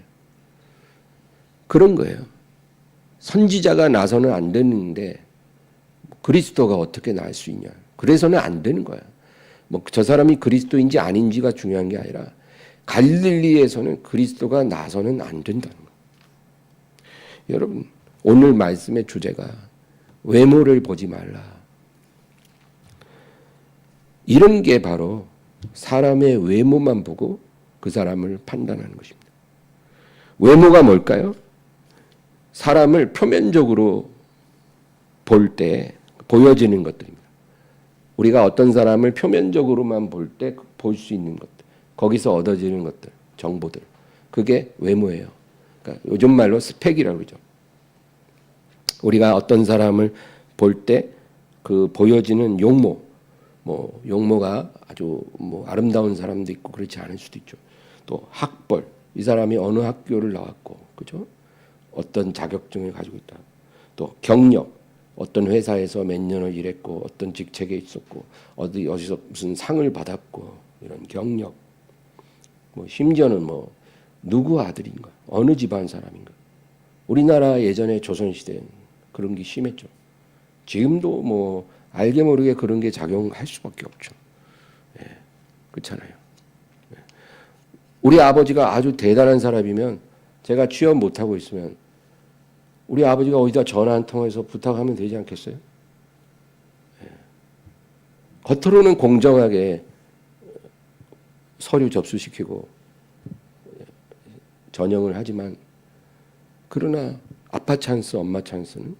그런 거예요. 선지자가 나서는 안 되는데 그리스도가 어떻게 날 수 있냐. 그래서는 안 되는 거야. 뭐 저 사람이 그리스도인지 아닌지가 중요한 게 아니라 갈릴리에서는 그리스도가 나서는 안 된다는 거예요. 여러분 오늘 말씀의 주제가 외모를 보지 말라. 이런 게 바로 사람의 외모만 보고 그 사람을 판단하는 것입니다. 외모가 뭘까요? 사람을 표면적으로 볼 때 보여지는 것들입니다. 우리가 어떤 사람을 표면적으로만 볼 때 볼 수 있는 것들, 거기서 얻어지는 것들, 정보들, 그게 외모예요. 그러니까 요즘 말로 스펙이라고 그러죠. 우리가 어떤 사람을 볼 때 그 보여지는 용모, 뭐 용모가 아주 뭐 아름다운 사람도 있고 그렇지 않을 수도 있죠. 또 학벌, 이 사람이 어느 학교를 나왔고, 그죠? 어떤 자격증을 가지고 있다. 또 경력, 어떤 회사에서 몇 년을 일했고, 어떤 직책에 있었고, 어디서 무슨 상을 받았고, 이런 경력. 뭐 심지어는 뭐 누구 아들인가, 어느 집안 사람인가. 우리나라 예전에 조선시대는 그런 게 심했죠. 지금도 뭐 알게 모르게 그런 게 작용할 수밖에 없죠. 예, 그렇잖아요. 예. 우리 아버지가 아주 대단한 사람이면 제가 취업 못하고 있으면 우리 아버지가 어디다 전화 한 통해서 부탁하면 되지 않겠어요? 예. 겉으로는 공정하게 서류 접수시키고 전형을 하지만 그러나 아빠 찬스, 엄마 찬스는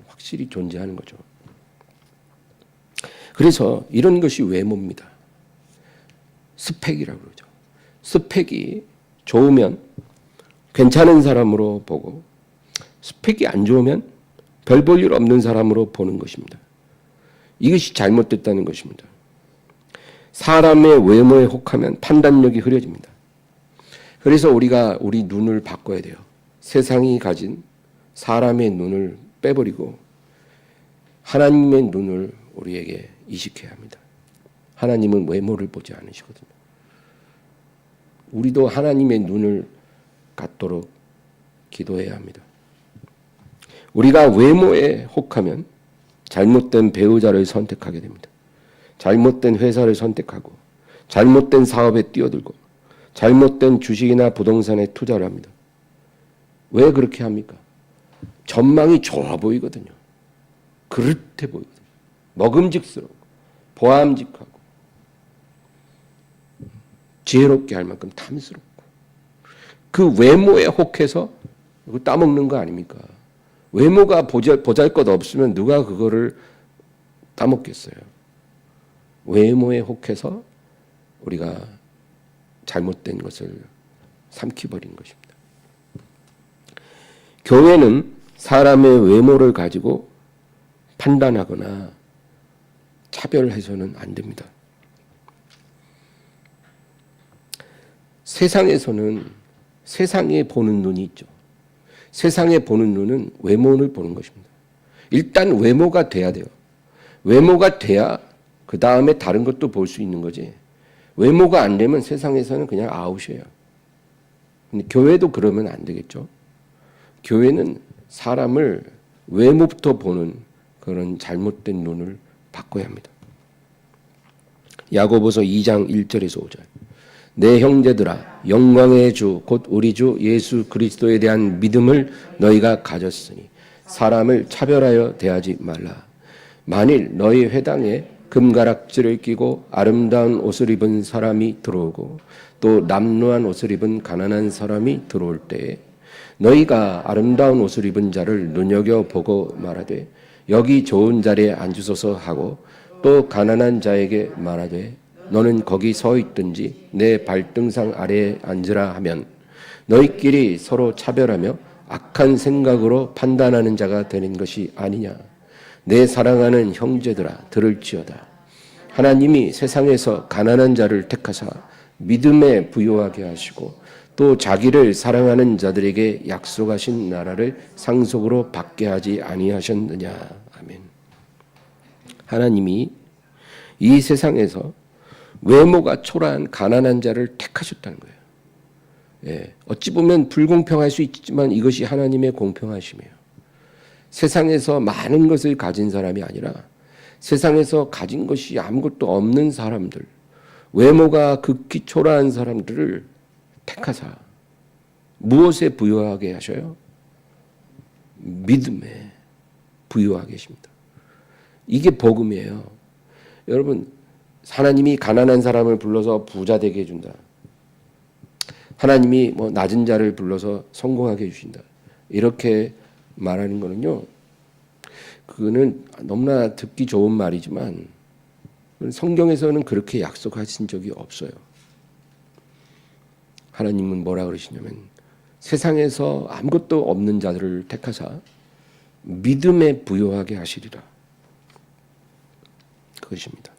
확실히 존재하는 거죠. 그래서 이런 것이 외모입니다. 스펙이라고 그러죠. 스펙이 좋으면 괜찮은 사람으로 보고 스펙이 안 좋으면 별 볼 일 없는 사람으로 보는 것입니다. 이것이 잘못됐다는 것입니다. 사람의 외모에 혹하면 판단력이 흐려집니다. 그래서 우리가 우리 눈을 바꿔야 돼요. 세상이 가진 사람의 눈을 빼버리고 하나님의 눈을 우리에게 이식해야 합니다. 하나님은 외모를 보지 않으시거든요. 우리도 하나님의 눈을 갖도록 기도해야 합니다. 우리가 외모에 혹하면 잘못된 배우자를 선택하게 됩니다. 잘못된 회사를 선택하고 잘못된 사업에 뛰어들고 잘못된 주식이나 부동산에 투자를 합니다. 왜 그렇게 합니까? 전망이 좋아 보이거든요. 그릇해 보이거든요. 먹음직스럽고 보암직하고 지혜롭게 할 만큼 탐스럽고 그 외모에 혹해서 이거 따먹는 거 아닙니까? 외모가 보잘것 없으면 누가 그거를 따먹겠어요? 외모에 혹해서 우리가 잘못된 것을 삼키버린 것입니다. 교회는 사람의 외모를 가지고 판단하거나 차별해서는 안 됩니다. 세상에서는 세상에 보는 눈이 있죠. 세상에 보는 눈은 외모를 보는 것입니다. 일단 외모가 돼야 돼요. 외모가 돼야 그 다음에 다른 것도 볼 수 있는 거지. 외모가 안 되면 세상에서는 그냥 아웃이에요. 근데 교회도 그러면 안 되겠죠. 교회는 사람을 외모부터 보는 그런 잘못된 눈을 바꿔야 합니다. 야고보서 2장 1절에서 5절. 내 형제들아 영광의 주 곧 우리 주 예수 그리스도에 대한 믿음을 너희가 가졌으니 사람을 차별하여 대하지 말라. 만일 너희 회당에 금가락지를 끼고 아름다운 옷을 입은 사람이 들어오고 또 남루한 옷을 입은 가난한 사람이 들어올 때에 너희가 아름다운 옷을 입은 자를 눈여겨보고 말하되 여기 좋은 자리에 앉으소서 하고 또 가난한 자에게 말하되 너는 거기 서 있든지 내 발등상 아래에 앉으라 하면 너희끼리 서로 차별하며 악한 생각으로 판단하는 자가 되는 것이 아니냐. 내 사랑하는 형제들아 들을지어다. 하나님이 세상에서 가난한 자를 택하사 믿음에 부요하게 하시고 또 자기를 사랑하는 자들에게 약속하신 나라를 상속으로 받게 하지 아니하셨느냐. 아멘. 하나님이 이 세상에서 외모가 초라한 가난한 자를 택하셨다는 거예요. 예, 어찌 보면 불공평할 수 있지만 이것이 하나님의 공평하심이에요. 세상에서 많은 것을 가진 사람이 아니라 세상에서 가진 것이 아무것도 없는 사람들, 외모가 극히 초라한 사람들을 택하사 무엇에 부여하게 하셔요? 믿음에 부여하게 하십니다. 이게 복음이에요. 여러분, 하나님이 가난한 사람을 불러서 부자 되게 해준다. 하나님이 낮은 자를 불러서 성공하게 해주신다. 이렇게 말하는 거는요, 그거는 너무나 듣기 좋은 말이지만 성경에서는 그렇게 약속하신 적이 없어요. 하나님은 뭐라 그러시냐면 세상에서 아무것도 없는 자들을 택하사 믿음에 부여하게 하시리라. 그것입니다.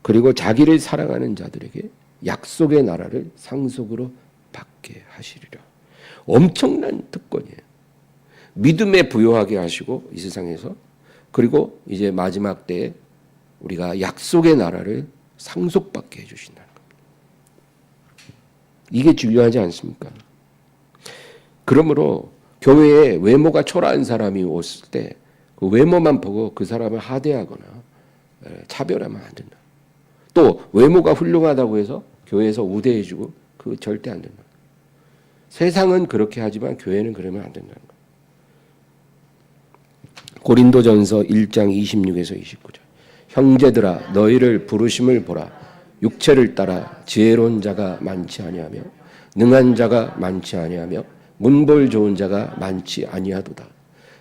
그리고 자기를 사랑하는 자들에게 약속의 나라를 상속으로 받게 하시리라. 엄청난 특권이에요. 믿음에 부여하게 하시고 이 세상에서, 그리고 이제 마지막 때에 우리가 약속의 나라를 상속받게 해주신다는 겁니다. 이게 중요하지 않습니까? 그러므로 교회에 외모가 초라한 사람이 왔을 때 그 외모만 보고 그 사람을 하대하거나 차별하면 안 된다. 또 외모가 훌륭하다고 해서 교회에서 우대해주고 그거 절대 안 된다. 세상은 그렇게 하지만 교회는 그러면 안 된다는 거예요. 고린도전서 1장 26에서 29절. 형제들아 너희를 부르심을 보라. 육체를 따라 지혜로운 자가 많지 아니하며 능한 자가 많지 아니하며 문벌 좋은 자가 많지 아니하도다.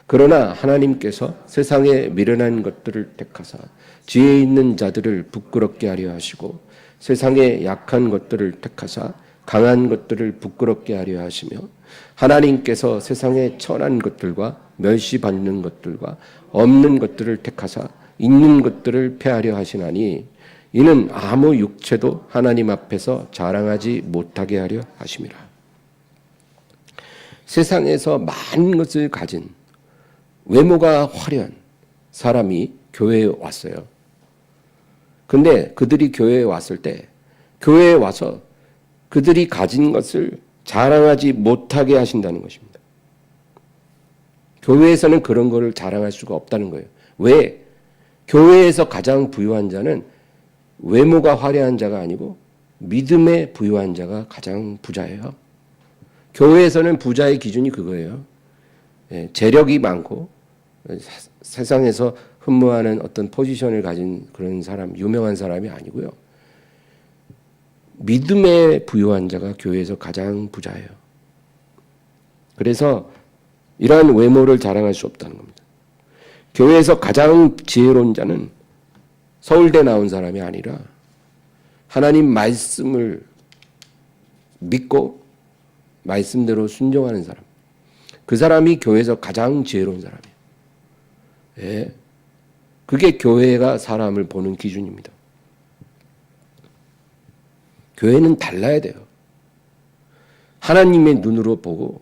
그러나 하나님께서 세상에 미련한 것들을 택하사 지혜 있는 자들을 부끄럽게 하려 하시고 세상에 약한 것들을 택하사 강한 것들을 부끄럽게 하려 하시며 하나님께서 세상에 천한 것들과 멸시받는 것들과 없는 것들을 택하사 있는 것들을 폐하려 하시나니 이는 아무 육체도 하나님 앞에서 자랑하지 못하게 하려 하심이라. 세상에서 많은 것을 가진 외모가 화려한 사람이 교회에 왔어요. 근데 그들이 교회에 왔을 때 교회에 와서 그들이 가진 것을 자랑하지 못하게 하신다는 것입니다. 교회에서는 그런 거를 자랑할 수가 없다는 거예요. 왜? 교회에서 가장 부유한 자는 외모가 화려한 자가 아니고 믿음에 부유한 자가 가장 부자예요. 교회에서는 부자의 기준이 그거예요. 재력이 많고 세상에서 흠모하는 어떤 포지션을 가진 그런 사람, 유명한 사람이 아니고요. 믿음에 부유한 자가 교회에서 가장 부자예요. 그래서 이러한 외모를 자랑할 수 없다는 겁니다. 교회에서 가장 지혜로운 자는 서울대 나온 사람이 아니라 하나님 말씀을 믿고 말씀대로 순종하는 사람. 그 사람이 교회에서 가장 지혜로운 사람이에요. 예. 그게 교회가 사람을 보는 기준입니다. 교회는 달라야 돼요. 하나님의 눈으로 보고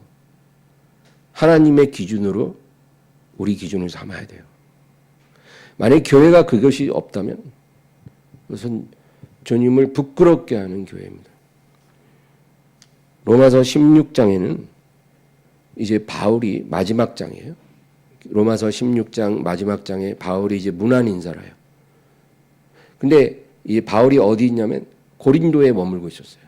하나님의 기준으로 우리 기준을 삼아야 돼요. 만약 교회가 그것이 없다면 그것은 주님을 부끄럽게 하는 교회입니다. 로마서 16장에는 이제 바울이 마지막 장이에요. 로마서 16장 마지막 장에 바울이 이제 문안 인사를 해요. 근데 이 바울이 어디 있냐면 고린도에 머물고 있었어요.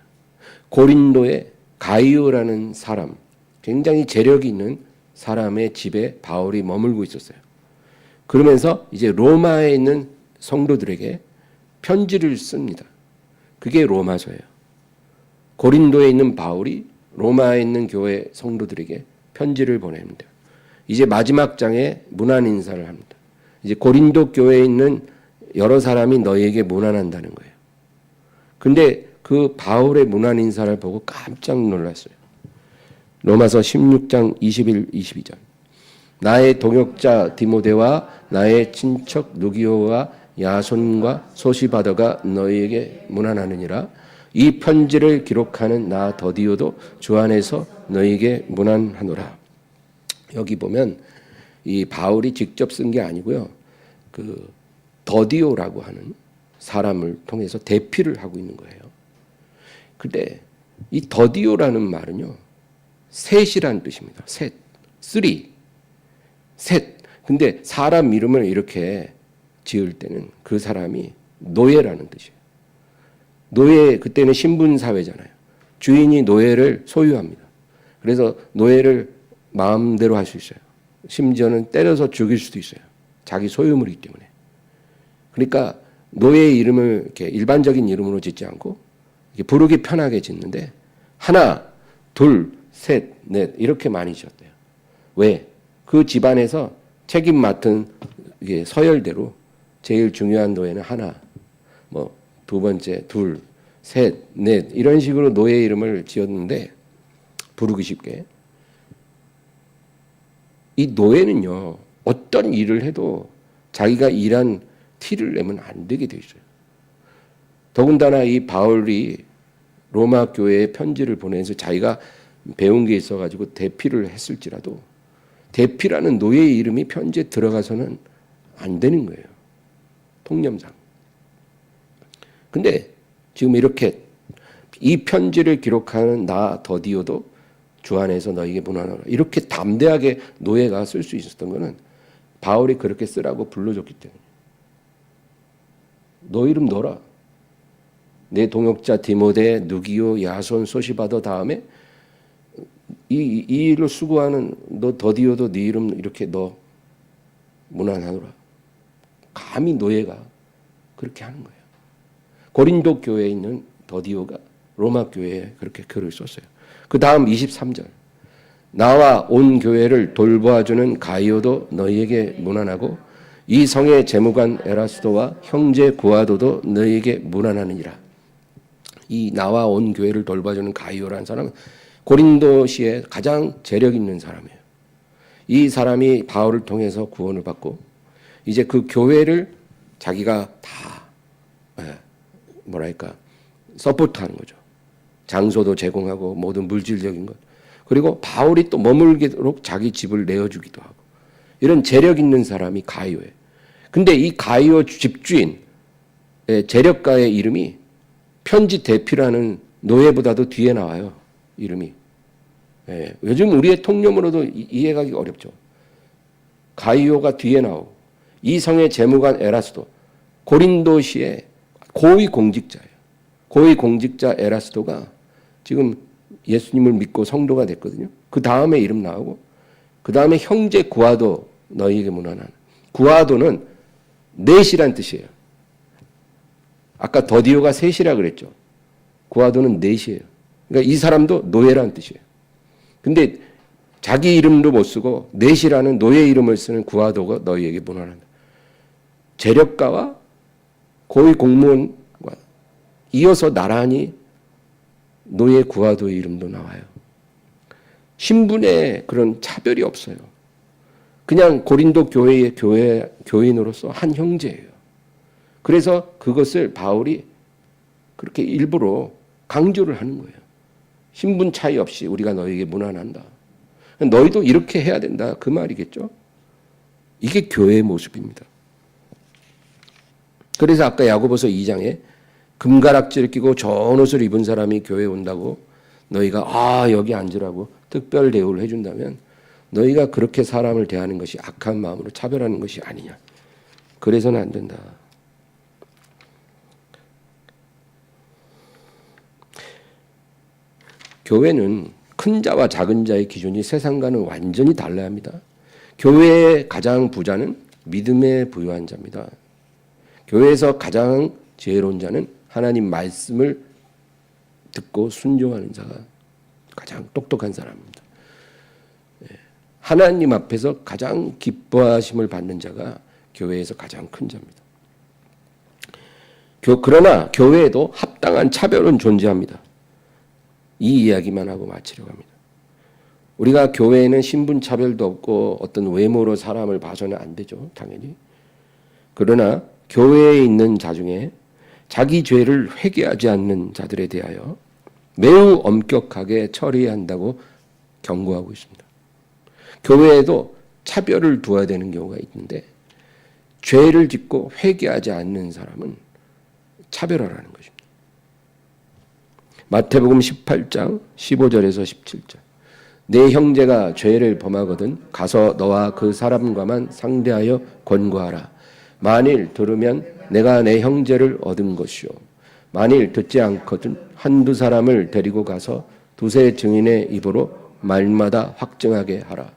고린도에 가이오라는 사람, 굉장히 재력이 있는 사람의 집에 바울이 머물고 있었어요. 그러면서 이제 로마에 있는 성도들에게 편지를 씁니다. 그게 로마서예요. 고린도에 있는 바울이 로마에 있는 교회 성도들에게 편지를 보냅니다. 이제 마지막 장에 문안 인사를 합니다. 이제 고린도 교회에 있는 여러 사람이 너희에게 문안한다는 거예요. 근데 그 바울의 문안 인사를 보고 깜짝 놀랐어요. 로마서 16장 21, 22절. 나의 동역자 디모데와 나의 친척 누기오와 야손과 소시바더가 너희에게 문안하느니라. 이 편지를 기록하는 나 더디오도 주 안에서 너희에게 문안하노라. 여기 보면 이 바울이 직접 쓴 게 아니고요. 그 더디오라고 하는 사람을 통해서 대피를 하고 있는 거예요. 근데 이 더디오라는 말은요. 셋이라는 뜻입니다. 셋. 쓰리. 셋. 근데 사람 이름을 이렇게 지을 때는 그 사람이 노예라는 뜻이에요. 노예, 그때는 신분사회잖아요. 주인이 노예를 소유합니다. 그래서 노예를 마음대로 할 수 있어요. 심지어는 때려서 죽일 수도 있어요. 자기 소유물이기 때문에. 그러니까 노예의 이름을 이렇게 일반적인 이름으로 짓지 않고 이렇게 부르기 편하게 짓는데 하나, 둘, 셋, 넷 이렇게 많이 지었대요. 왜? 그 집안에서 책임 맡은 이게 서열대로 제일 중요한 노예는 하나, 뭐 두 번째, 둘, 셋, 넷 이런 식으로 노예 이름을 지었는데 부르기 쉽게. 이 노예는요. 어떤 일을 해도 자기가 일한 티를 내면 안 되게 돼 있어요. 더군다나 이 바울이 로마 교회에 편지를 보내서 자기가 배운 게 있어가지고 대피를 했을지라도 대피라는 노예의 이름이 편지에 들어가서는 안 되는 거예요. 통념상. 근데 지금 이렇게 이 편지를 기록하는 나 더디오도 주 안에서 너에게 문안하라. 이렇게 담대하게 노예가 쓸 수 있었던 거는 바울이 그렇게 쓰라고 불러줬기 때문에. 너 이름 넣어라. 내 동역자 디모데, 누기오, 야손, 소시바더 다음에 이 일을 수고하는 너 더디오도 네 이름 이렇게 넣어. 문안하노라. 감히 노예가 그렇게 하는 거예요. 고린도 교회에 있는 더디오가 로마 교회에 그렇게 글을 썼어요. 그 다음 23절. 나와 온 교회를 돌보아주는 가이오도 너희에게 문안하고 이 성의 재무관 에라스도와 형제 구아도도 너희에게 문안하느니라. 이 나와 온 교회를 돌봐주는 가이오라는 사람은 고린도시에 가장 재력 있는 사람이에요. 이 사람이 바울을 통해서 구원을 받고 이제 그 교회를 자기가 다 서포트하는 거죠. 장소도 제공하고 모든 물질적인 것. 그리고 바울이 또 머물도록 자기 집을 내어주기도 하고. 이런 재력 있는 사람이 가이오예요. 근데 이 가이오 집주인 제력가의 이름이 편지 대피라는 노예보다도 뒤에 나와요. 이름이. 요즘 우리의 통념으로도 이해하기 어렵죠. 가이오가 뒤에 나오고 이 성의 재무관 에라스도 고린도시의 고위 공직자예요. 고위 공직자 에라스도가 지금 예수님을 믿고 성도가 됐거든요. 그 다음에 이름 나오고 그 다음에 형제 구아도 너희에게 문안하는. 구아도는 넷이란 뜻이에요. 아까 더디오가 셋이라 그랬죠. 구아도는 넷이에요. 그러니까 이 사람도 노예란 뜻이에요. 근데 자기 이름도 못 쓰고 넷이라는 노예 이름을 쓰는 구아도가 너희에게 문안한다. 재력가와 고위 공무원과 이어서 나란히 노예 구아도의 이름도 나와요. 신분에 그런 차별이 없어요. 그냥 고린도 교회의 교인으로서 한 형제예요. 그래서 그것을 바울이 그렇게 일부러 강조를 하는 거예요. 신분 차이 없이 우리가 너에게 문안한다. 너희도 이렇게 해야 된다. 그 말이겠죠. 이게 교회의 모습입니다. 그래서 아까 야고보서 2장에 금가락지를 끼고 좋은 옷을 입은 사람이 교회에 온다고 너희가 여기 앉으라고 특별 대우를 해준다면 너희가 그렇게 사람을 대하는 것이 악한 마음으로 차별하는 것이 아니냐. 그래서는 안 된다. 교회는 큰 자와 작은 자의 기준이 세상과는 완전히 달라야 합니다. 교회의 가장 부자는 믿음에 부유한 자입니다. 교회에서 가장 지혜로운 자는 하나님 말씀을 듣고 순종하는 자가 가장 똑똑한 사람입니다. 하나님 앞에서 가장 기뻐하심을 받는 자가 교회에서 가장 큰 자입니다. 그러나 교회에도 합당한 차별은 존재합니다. 이 이야기만 하고 마치려고 합니다. 우리가 교회에는 신분 차별도 없고 어떤 외모로 사람을 봐서는 안 되죠. 당연히. 그러나 교회에 있는 자 중에 자기 죄를 회개하지 않는 자들에 대하여 매우 엄격하게 처리해야 한다고 경고하고 있습니다. 교회에도 차별을 두어야 되는 경우가 있는데 죄를 짓고 회개하지 않는 사람은 차별하라는 것입니다. 마태복음 18장 15절에서 17절. 내 형제가 죄를 범하거든 가서 너와 그 사람과만 상대하여 권고하라. 만일 들으면 내가 내 형제를 얻은 것이요. 만일 듣지 않거든 한두 사람을 데리고 가서 두세 증인의 입으로 말마다 확증하게 하라.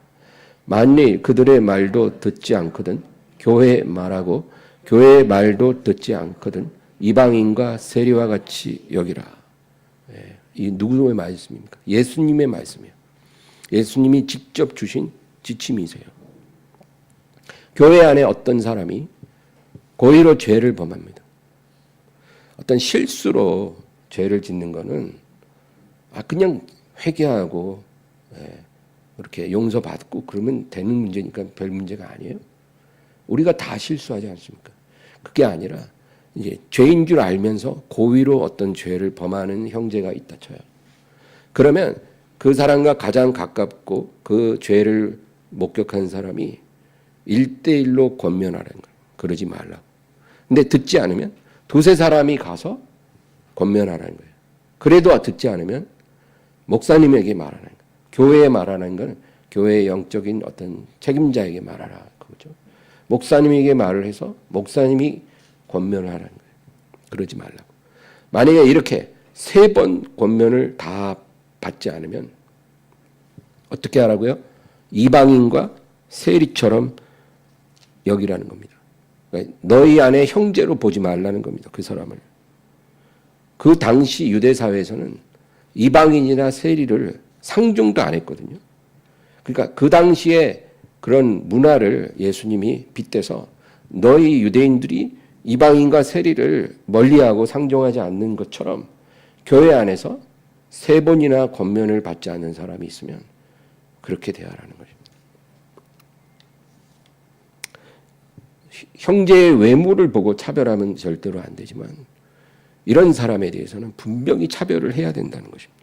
만일 그들의 말도 듣지 않거든 교회에 말하고 교회의 말도 듣지 않거든 이방인과 세리와 같이 여기라. 이 누구의 말씀입니까? 예수님의 말씀이에요. 예수님이 직접 주신 지침이세요. 교회 안에 어떤 사람이 고의로 죄를 범합니다. 어떤 실수로 죄를 짓는 거는 그냥 회개하고 이렇게 용서받고 그러면 되는 문제니까 별 문제가 아니에요. 우리가 다 실수하지 않습니까? 그게 아니라 이제 죄인 줄 알면서 고의로 어떤 죄를 범하는 형제가 있다 쳐요. 그러면 그 사람과 가장 가깝고 그 죄를 목격한 사람이 1대1로 권면하라는 거예요. 그러지 말라고. 근데 듣지 않으면 두세 사람이 가서 권면하라는 거예요. 그래도 듣지 않으면 목사님에게 말하는 거예요. 교회에 말하는 건 교회의 영적인 어떤 책임자에게 말하라. 그거죠. 목사님에게 말을 해서 목사님이 권면을 하라는 거예요. 그러지 말라고. 만약에 이렇게 3번 권면을 다 받지 않으면 어떻게 하라고요? 이방인과 세리처럼 여기라는 겁니다. 그러니까 너희 안에 형제로 보지 말라는 겁니다. 그 사람을. 그 당시 유대 사회에서는 이방인이나 세리를 상종도 안 했거든요. 그러니까 그 당시에 그런 문화를 예수님이 빗대서 너희 유대인들이 이방인과 세리를 멀리하고 상종하지 않는 것처럼 교회 안에서 3번이나 권면을 받지 않는 사람이 있으면 그렇게 대하라는 것입니다. 형제의 외모를 보고 차별하면 절대로 안 되지만 이런 사람에 대해서는 분명히 차별을 해야 된다는 것입니다.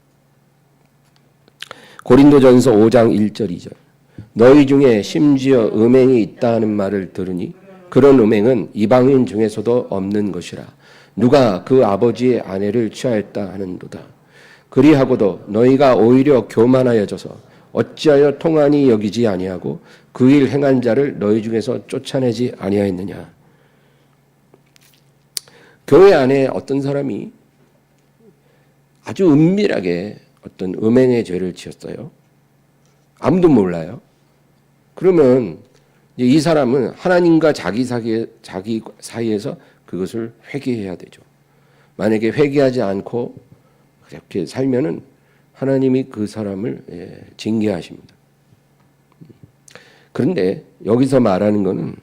고린도전서 5장 1절 2절. 너희 중에 심지어 음행이 있다는 말을 들으니 그런 음행은 이방인 중에서도 없는 것이라. 누가 그 아버지의 아내를 취하였다 하는도다. 그리하고도 너희가 오히려 교만하여져서 어찌하여 통한이 여기지 아니하고 그 일 행한 자를 너희 중에서 쫓아내지 아니하였느냐. 교회 안에 어떤 사람이 아주 은밀하게 어떤 음행의 죄를 지었어요. 아무도 몰라요. 그러면 이 사람은 하나님과 자기 사이에서 그것을 회개해야 되죠. 만약에 회개하지 않고 그렇게 살면은 하나님이 그 사람을 징계하십니다. 그런데 여기서 말하는 것은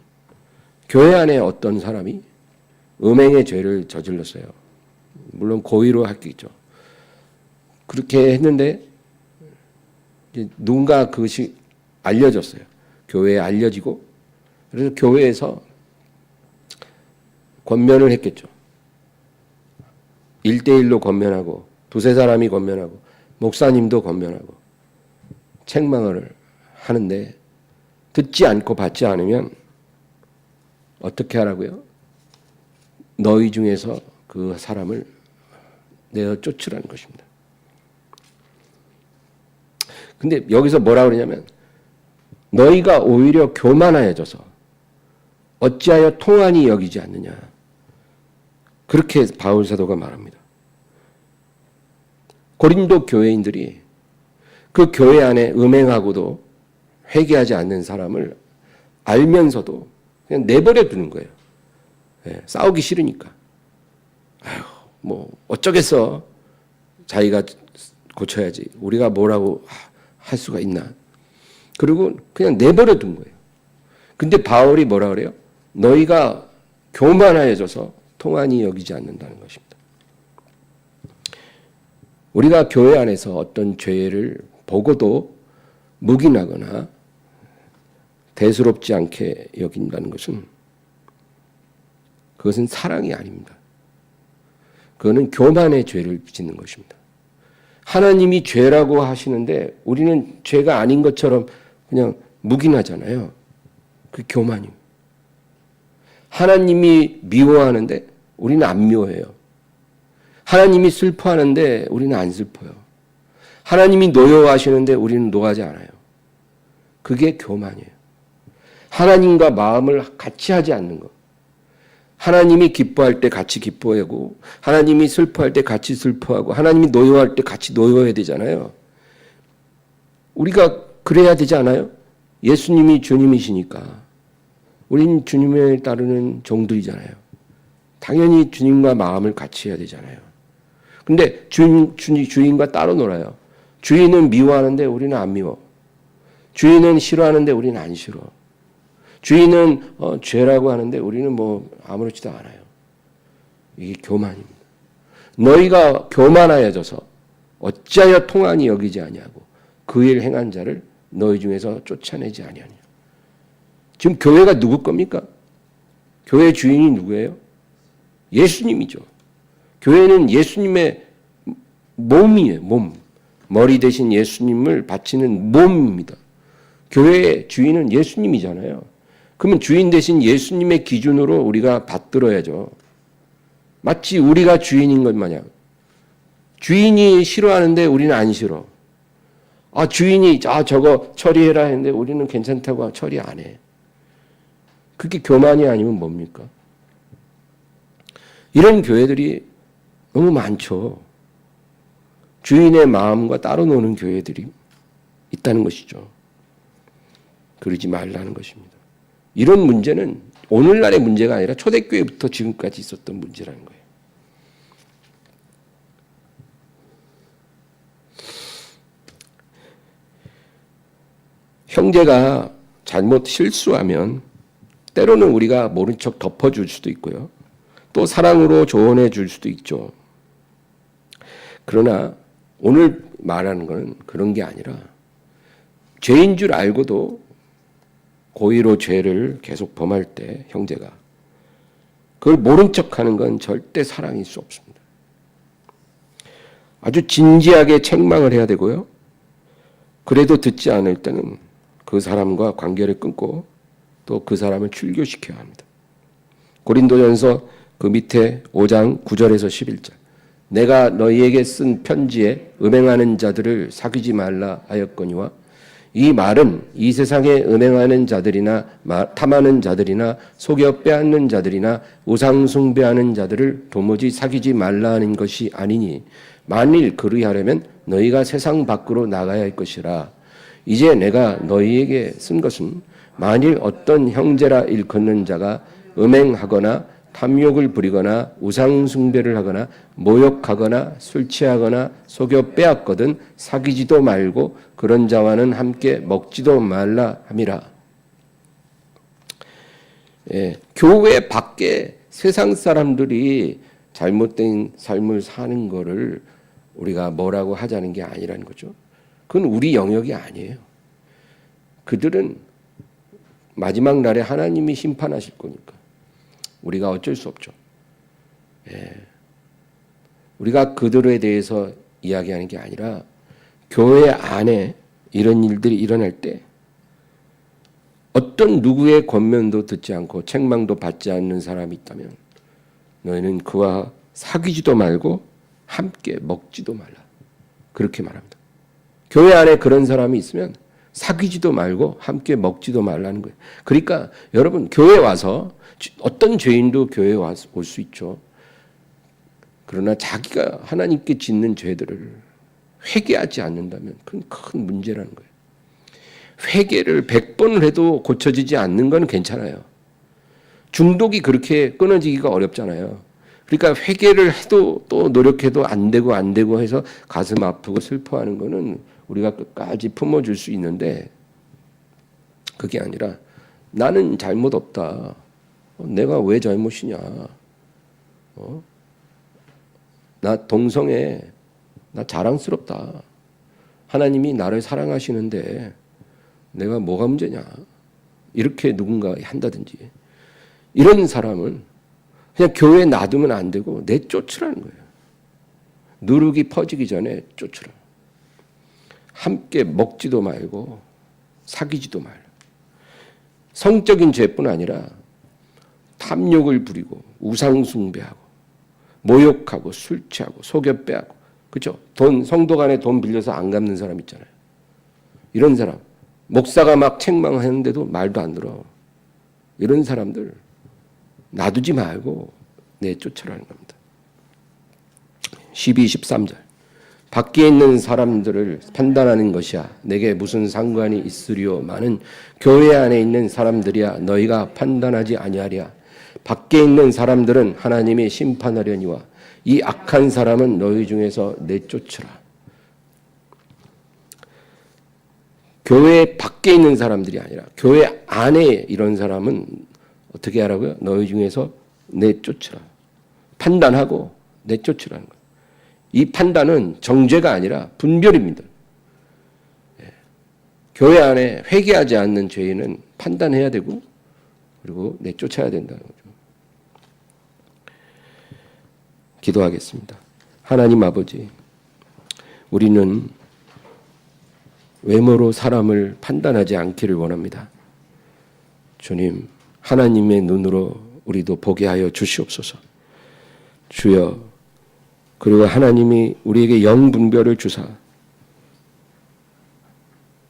교회 안에 어떤 사람이 음행의 죄를 저질렀어요. 물론 고의로 했겠죠. 그렇게 했는데 누군가 그것이 알려졌어요. 교회에 알려지고 그래서 교회에서 권면을 했겠죠. 1대1로 권면하고 두세 사람이 권면하고 목사님도 권면하고 책망을 하는데 듣지 않고 받지 않으면 어떻게 하라고요? 너희 중에서 그 사람을 내어 쫓으라는 것입니다. 근데 여기서 뭐라 그러냐면 너희가 오히려 교만하여져서 어찌하여 통한이 여기지 않느냐. 그렇게 바울 사도가 말합니다. 고린도 교회인들이 그 교회 안에 음행하고도 회개하지 않는 사람을 알면서도 그냥 내버려 두는 거예요. 싸우기 싫으니까. 아휴, 뭐 어쩌겠어. 자기가 고쳐야지. 우리가 뭐라고 할 수가 있나. 그리고 그냥 내버려 둔 거예요. 근데 바울이 뭐라 그래요? 너희가 교만하여져서 통한이 여기지 않는다는 것입니다. 우리가 교회 안에서 어떤 죄를 보고도 묵인하거나 대수롭지 않게 여긴다는 것은 그것은 사랑이 아닙니다. 그거는 교만의 죄를 짓는 것입니다. 하나님이 죄라고 하시는데 우리는 죄가 아닌 것처럼 그냥 묵인하잖아요. 그 교만입니다. 하나님이 미워하는데 우리는 안 미워해요. 하나님이 슬퍼하는데 우리는 안 슬퍼요. 하나님이 노여워하시는데 우리는 노하지 않아요. 그게 교만이에요. 하나님과 마음을 같이 하지 않는 것. 하나님이 기뻐할 때 같이 기뻐하고 하나님이 슬퍼할 때 같이 슬퍼하고 하나님이 노여워할 때 같이 노여워야 되잖아요. 우리가 그래야 되지 않아요? 예수님이 주님이시니까 우린 주님을 따르는 종들이잖아요. 당연히 주님과 마음을 같이 해야 되잖아요. 근데 주인과 따로 놀아요. 주인은 미워하는데 우리는 안 미워. 주인은 싫어하는데 우리는 안 싫어. 주인은 죄라고 하는데 우리는 뭐 아무렇지도 않아요. 이게 교만입니다. 너희가 교만하여져서 어찌하여 통한이 여기지 아니하고 그 일 행한 자를 너희 중에서 쫓아내지 아니하냐. 지금 교회가 누구 겁니까? 교회 주인이 누구예요? 예수님이죠. 교회는 예수님의 몸이에요. 몸. 머리 대신 예수님을 바치는 몸입니다. 교회의 주인은 예수님이잖아요. 그러면 주인 대신 예수님의 기준으로 우리가 받들어야죠. 마치 우리가 주인인 것 마냥. 주인이 싫어하는데 우리는 안 싫어. 주인이 저거 처리해라 했는데 우리는 괜찮다고 처리 안 해. 그게 교만이 아니면 뭡니까? 이런 교회들이 너무 많죠. 주인의 마음과 따로 노는 교회들이 있다는 것이죠. 그러지 말라는 것입니다. 이런 문제는 오늘날의 문제가 아니라 초대교회부터 지금까지 있었던 문제라는 거예요. 형제가 잘못 실수하면 때로는 우리가 모른 척 덮어줄 수도 있고요. 또 사랑으로 조언해 줄 수도 있죠. 그러나 오늘 말하는 것은 그런 게 아니라 죄인 줄 알고도 고의로 죄를 계속 범할 때 형제가 그걸 모른 척하는 건 절대 사랑일 수 없습니다. 아주 진지하게 책망을 해야 되고요. 그래도 듣지 않을 때는 그 사람과 관계를 끊고 또 그 사람을 출교시켜야 합니다. 고린도전서 그 밑에 5장 9절에서 11절. 내가 너희에게 쓴 편지에 음행하는 자들을 사귀지 말라 하였거니와 이 말은 이 세상에 음행하는 자들이나 탐하는 자들이나 속여 빼앗는 자들이나 우상 숭배하는 자들을 도무지 사귀지 말라 하는 것이 아니니 만일 그리하려면 너희가 세상 밖으로 나가야 할 것이라. 이제 내가 너희에게 쓴 것은 만일 어떤 형제라 일컫는 자가 음행하거나 탐욕을 부리거나 우상 숭배를 하거나 모욕하거나 술 취하거나 속여 빼앗거든 사귀지도 말고 그런 자와는 함께 먹지도 말라 함이라. 교회 밖에 세상 사람들이 잘못된 삶을 사는 거를 우리가 뭐라고 하자는 게 아니라는 거죠. 그건 우리 영역이 아니에요. 그들은 마지막 날에 하나님이 심판하실 거니까 우리가 어쩔 수 없죠. 우리가 그들에 대해서 이야기하는 게 아니라 교회 안에 이런 일들이 일어날 때 어떤 누구의 권면도 듣지 않고 책망도 받지 않는 사람이 있다면 너희는 그와 사귀지도 말고 함께 먹지도 말라. 그렇게 말합니다. 교회 안에 그런 사람이 있으면 사귀지도 말고 함께 먹지도 말라는 거예요. 그러니까 여러분 교회 와서 어떤 죄인도 교회에 와서 올 수 있죠. 그러나 자기가 하나님께 짓는 죄들을 회개하지 않는다면 그건 큰 문제라는 거예요. 회개를 100번을 해도 고쳐지지 않는 건 괜찮아요. 중독이 그렇게 끊어지기가 어렵잖아요. 그러니까 회개를 해도 또 노력해도 안 되고 해서 가슴 아프고 슬퍼하는 거는 우리가 끝까지 품어줄 수 있는데 그게 아니라 나는 잘못 없다. 내가 왜 잘못이냐. 나 동성애, 나 자랑스럽다. 하나님이 나를 사랑하시는데 내가 뭐가 문제냐. 이렇게 누군가 한다든지. 이런 사람은 그냥 교회에 놔두면 안 되고 내쫓으라는 거예요. 누룩이 퍼지기 전에 쫓으라. 함께 먹지도 말고 사귀지도 말라. 성적인 죄뿐 아니라 탐욕을 부리고 우상 숭배하고 모욕하고 술 취하고 속여 빼앗고 그렇죠? 성도 간에 돈 빌려서 안 갚는 사람 있잖아요. 이런 사람 목사가 막 책망하는데도 말도 안 들어. 이런 사람들 놔두지 말고 내쫓으라는 겁니다. 12, 13절 밖에 있는 사람들을 판단하는 것이야 내게 무슨 상관이 있으리오마는 교회 안에 있는 사람들이야 너희가 판단하지 아니하랴. 밖에 있는 사람들은 하나님이 심판하려니와 이 악한 사람은 너희 중에서 내쫓으라. 교회 밖에 있는 사람들이 아니라 교회 안에 이런 사람은 어떻게 하라고요? 너희 중에서 내쫓으라. 판단하고 내쫓으라는 거예요. 이 판단은 정죄가 아니라 분별입니다. 교회 안에 회개하지 않는 죄인은 판단해야 되고 그리고 내쫓아야 된다는 거죠. 기도하겠습니다. 하나님 아버지, 우리는 외모로 사람을 판단하지 않기를 원합니다. 주님, 하나님의 눈으로 우리도 보게 하여 주시옵소서. 주여, 그리고 하나님이 우리에게 영분별을 주사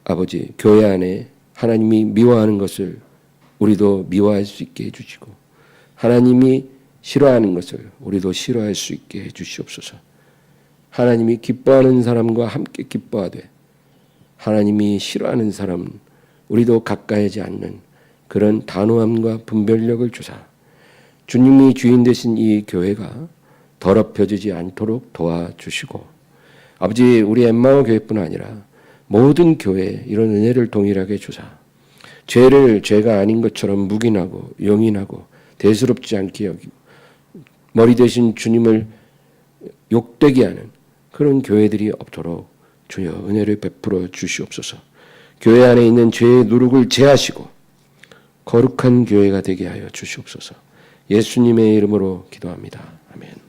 아버지, 교회 안에 하나님이 미워하는 것을 우리도 미워할 수 있게 해주시고 하나님이 싫어하는 것을 우리도 싫어할 수 있게 해주시옵소서. 하나님이 기뻐하는 사람과 함께 기뻐하되 하나님이 싫어하는 사람은 우리도 가까이하지 않는 그런 단호함과 분별력을 주사 주님이 주인 되신 이 교회가 더럽혀지지 않도록 도와주시고 아버지 우리 엠마오 교회뿐 아니라 모든 교회에 이런 은혜를 동일하게 주사 죄를 죄가 아닌 것처럼 묵인하고 용인하고 대수롭지 않게 여기고 머리 대신 주님을 욕되게 하는 그런 교회들이 없도록 주여 은혜를 베풀어 주시옵소서. 교회 안에 있는 죄의 누룩을 제하시고 거룩한 교회가 되게 하여 주시옵소서. 예수님의 이름으로 기도합니다. 아멘.